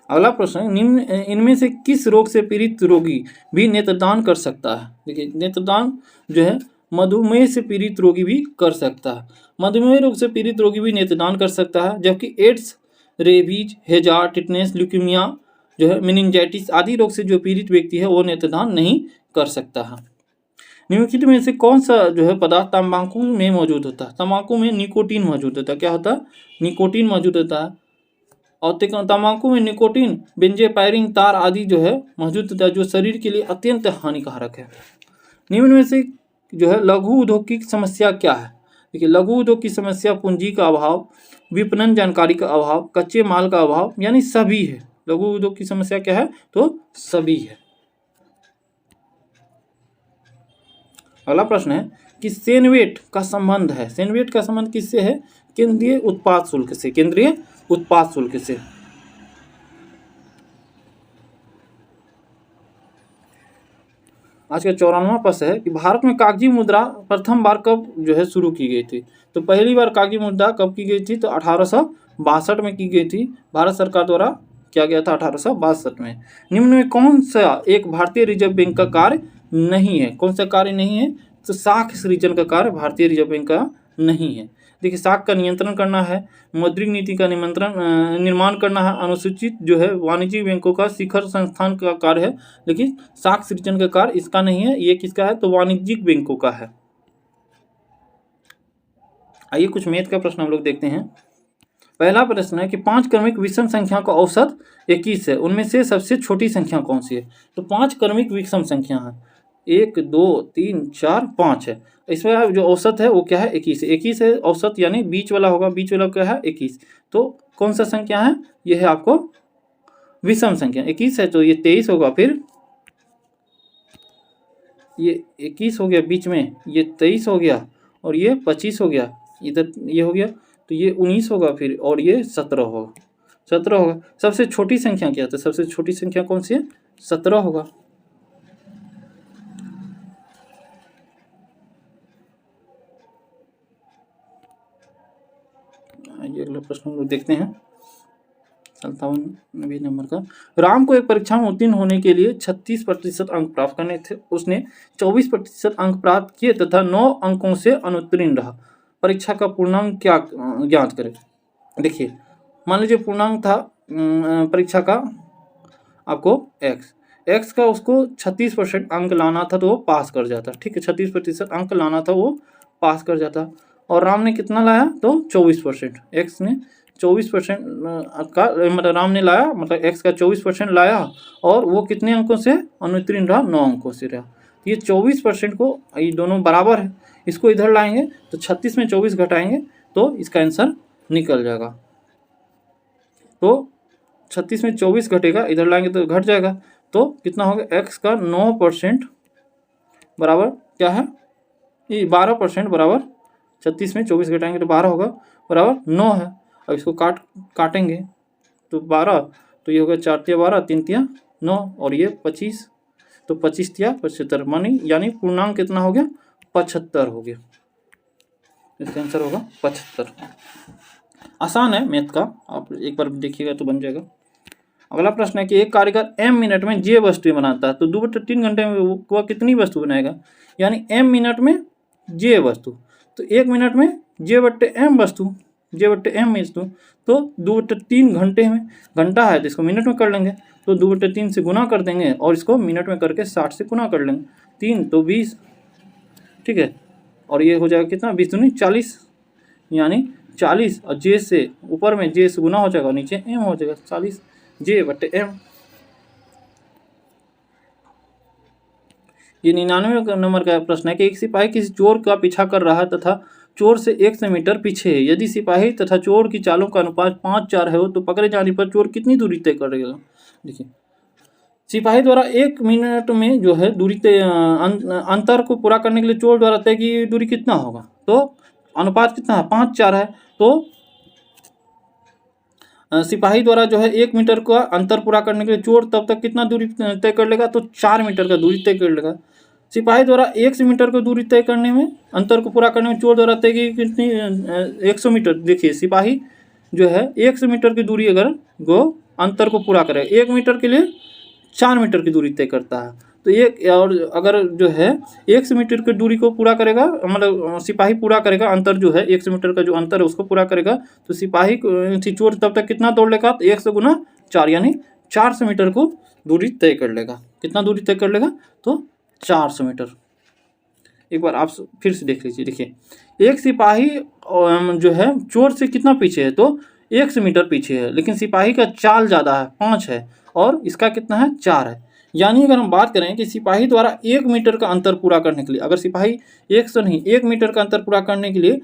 अगला प्रश्न है निम्न इनमें से किस रोग से पीड़ित रोगी भी नेत्रदान कर सकता है। देखिए नेत्रदान जो है मधुमेह से पीड़ित रोगी भी कर सकता है। मधुमेह रोग से पीड़ित रोगी भी नेत्रदान कर सकता है, जबकि एड्स, रेबीज, हेजा, टिटनेस, ल्यूकीमिया जो है मेनिंजाइटिस आदि रोग से जो पीड़ित व्यक्ति है वो नेत्रदान नहीं कर सकता है। निम्नलिखित में से कौन सा जो है पदार्थ तंबाकू में मौजूद होता है, तंबाकू में निकोटीन मौजूद होता है। क्या होता है, निकोटीन मौजूद होता है। और तंबाकू में निकोटीन, बेंजेपायरिन तार आदि जो है मौजूद होता है, जो शरीर के लिए अत्यंत हानिकारक है। निम्न में से जो है लघु उद्योग की समस्या क्या है। देखिए लघु उद्योग की समस्या पूंजी का अभाव, विपणन जानकारी का अभाव, कच्चे माल का अभाव, यानी सभी है। लघु उद्योग की समस्या क्या है, तो सभी है। अगला प्रश्न है कि सेनवेट का संबंध है, सेनवेट का संबंध किससे है, केंद्रीय उत्पाद शुल्क से, केंद्रीय उत्पाद शुल्क से। आज का 94वां प्रश्न है कि भारत में कागजी मुद्रा प्रथम बार कब जो है शुरू की गई थी, तो पहली बार कागजी मुद्रा कब की गई थी, तो 1862 में की गई थी, भारत सरकार द्वारा किया गया था 1862 में। निम्न में कौन सा एक भारतीय रिजर्व बैंक का कार्य नहीं है, कौन सा कार्य नहीं है, तो साख सृजन का कार्य भारतीय रिजर्व बैंक का नहीं है। देखिए साख का नियंत्रण करना है, मौद्रिक नीति का निर्माण करना है, अनुसूचित जो है वाणिज्यिक बैंकों का शिखर संस्थान का कार्य है, लेकिन साख सृजन का कार्य इसका नहीं है। ये किसका है, तो वाणिज्यिक बैंकों का है। आइए कुछ मैथ का प्रश्न हम लोग देखते हैं। पहला प्रश्न है कि 5 क्रमिक विषम संख्या का औसत 21 है, उनमें से सबसे छोटी संख्या कौन सी है, तो 5 क्रमिक विषम संख्या है, 1 2 3 4 5 है। इसमें जो औसत है वो क्या है, 21 है। 21 है औसत, यानी बीच वाला होगा, बीच वाला क्या है 21। तो कौन सा संख्या है, ये है आपको विषम संख्या। 21 है तो ये 23 होगा, फिर ये 21 हो गया बीच में, ये 23 हो गया और ये 25 हो गया, इधर ये हो गया, तो ये 19 होगा फिर, और ये 17 होगा, 17 होगा। सबसे छोटी संख्या क्या है, सबसे छोटी संख्या कौन सी है, 17 होगा। ये अगला प्रश्न हम लोग देखते हैं 57 नंबर का। राम को एक परीक्षा में उत्तीर्ण होने के लिए 36% अंक प्राप्त करने थे। उसने 24% अंक प्राप्त किए तथा 9 अंकों से अनुत्तीर्ण रहा। परीक्षा का पूर्णांक क्या ज्ञात करें। देखिए, मान लीजिए पूर्णांक था परीक्षा का आपको एक्स का उसको 36% अंक लाना था तो वो पास कर जाता। ठीक है, 36% अंक लाना था वो पास कर जाता। और राम ने कितना लाया तो 24%। एक्स ने 24% का मतलब राम ने लाया, मतलब एक्स का 24% लाया और वो कितने अंकों से अनुत्तीर्ण रहा, 9 अंकों से रहा। ये 24% को, ये दोनों बराबर है, इसको इधर लाएंगे तो 36 में 24 घटाएंगे तो इसका आंसर निकल जाएगा। तो 36 में 24 घटेगा, इधर लाएंगे तो घट जाएगा, तो कितना होगा, एक्स का 9% बराबर क्या है, ये 12% बराबर 36 में 24 घटाएंगे तो 12 होगा, बराबर 9 है। अब इसको काटेंगे तो 12, तो ये होगा 4 तिया 12, 3 तिया 9 और ये 25, तो 25 तिया 75 मानी, यानी पूर्णांक कितना हो गया, 75 हो गया। इसका आंसर होगा 75। आसान है मैथ का, आप एक बार देखिएगा तो बन जाएगा। अगला प्रश्न है कि एक कारीगर m मिनट में j वस्तुएं बनाता है तो 2/3 घंटे में वह कितनी वस्तु बनाएगा। यानी m मिनट में j वस्तु, तो 1 मिनट में j/m वस्तु, j/m वस्तु, तो 2/3 घंटे में, घंटा है तो इसको मिनट में कर लेंगे, तो 2/3 से गुना कर देंगे और इसको मिनट में करके 60 से गुना कर लेंगे, 3 तो 20, ठीक है, और ये हो जाएगा कितना, 20 दूनी 40, यानी 40 और j से ऊपर में j से गुना हो जाएगा, नीचे m हो जाएगा, 40 j/m। ये 99 नंबर का प्रश्न है कि एक सिपाही किसी चोर का पीछा कर रहा है तथा चोर से 100 मीटर पीछे है। यदि सिपाही तथा चोर की चालों का अनुपात 5:4 है तो पकड़े जाने पर चोर कितनी दूरी तय करेगा। देखिए, सिपाही द्वारा 1 मिनट में जो है दूरी तय अंतर को पूरा करने के लिए चोर द्वारा तय की दूरी कितना होगा, तो अनुपात कितना है, 5:4 है, तो सिपाही द्वारा जो है 1 मीटर का अंतर पूरा करने के लिए चोर तब तक कितना दूरी तय कर लेगा, तो 4 मीटर का दूरी तय कर लेगा। सिपाही द्वारा 100 मीटर को दूरी तय करने में, अंतर को पूरा करने में चोर द्वारा तय की कितनी 100 मीटर। देखिए, सिपाही जो है 100 मीटर की दूरी अगर वो अंतर को पूरा करे, 1 मीटर के लिए 4 मीटर की दूरी तय करता है, तो एक, और अगर जो है 100 मीटर की दूरी को पूरा करेगा, मतलब सिपाही पूरा करेगा अंतर जो है 100 मीटर का जो अंतर है उसको पूरा करेगा, तो सिपाही चोर तब तक कितना दौड़ लेगा, तो 100 गुना 4 यानी 400 मीटर को दूरी तय कर लेगा। कितना दूरी तय कर लेगा, तो 400 मीटर। एक बार आप फिर से देख लीजिए। देखिए, एक सिपाही जो है चोर से कितना पीछे है, तो 100 मीटर पीछे है, लेकिन सिपाही का चाल ज़्यादा है, 5 है, और इसका कितना है, 4 है। यानी अगर हम बात करें कि सिपाही द्वारा 1 मीटर का अंतर पूरा करने के लिए, अगर सिपाही 100 नहीं 1 मीटर का अंतर पूरा करने के लिए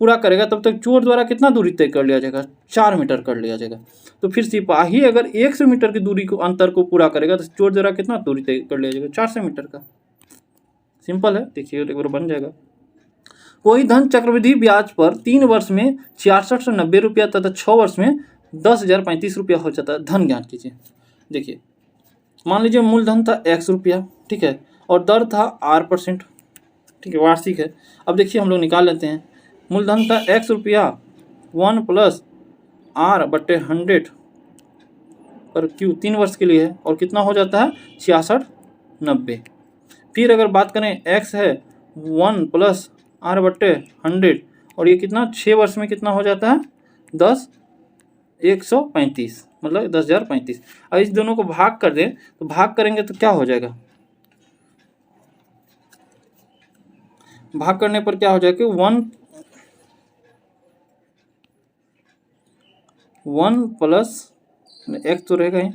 पूरा करेगा, तब तक चोर द्वारा कितना दूरी तय कर लिया जाएगा, 4 मीटर कर लिया जाएगा। तो फिर सिपाही अगर 100 मीटर की दूरी को अंतर को पूरा करेगा तो चोर द्वारा कितना दूरी तय कर लिया जाएगा, 400 मीटर का। सिंपल है, देखिए एक बार बन जाएगा। कोई धन चक्रवृद्धि ब्याज पर 3 वर्ष में 6690 रुपया तथा 6 वर्ष में 10,035 रुपया हो जाता है, धन ज्ञात कीजिए। देखिए, मान लीजिए मूलधन था x रुपया, ठीक है, और दर था r%, ठीक है, वार्षिक है। अब देखिए हम लोग निकाल लेते हैं। मूलधन था x रुपया 1 + r/100 पर q 3 वर्ष के लिए है, और कितना हो जाता है 6690। फिर अगर बात करें x है 1 + r/100 और ये कितना 6 वर्ष में कितना हो जाता है 10,135, मतलब 10,035। अब इस दोनों को भाग कर दें तो भाग करेंगे तो क्या हो जाएगा, भाग करने पर क्या हो जाएगा कि 1 प्लस x तो रहेगा ही,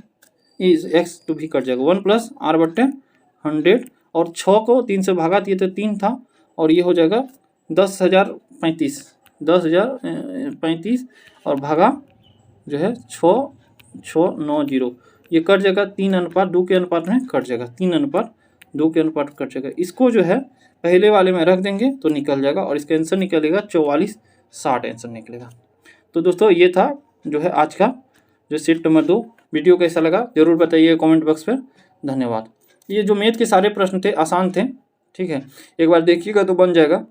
x तो भी कट जाएगा, 1 + r/100 और 6 को 3 से भागा दिए तो 3 था, और ये हो जाएगा 10,035 और भागा जो है 6,690, ये कट जाएगा 3:2 के अनुपात में कट जाएगा, 3:2 के अनुपात कट जाएगा। इसको जो है पहले वाले में रख देंगे तो निकल जाएगा, और इसका आंसर निकलेगा 4460 आंसर निकलेगा। तो दोस्तों ये था जो है आज का जो सेट नंबर 2। वीडियो कैसा लगा जरूर बताइए कमेंट बॉक्स पर। धन्यवाद। ये जो मैथ के सारे प्रश्न थे आसान थे, ठीक है, एक बार देखिएगा तो बन जाएगा,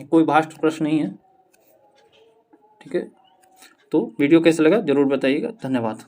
कोई भास्ट प्रश्न नहीं है, ठीक है। तो वीडियो कैसा लगा ज़रूर बताइएगा। धन्यवाद।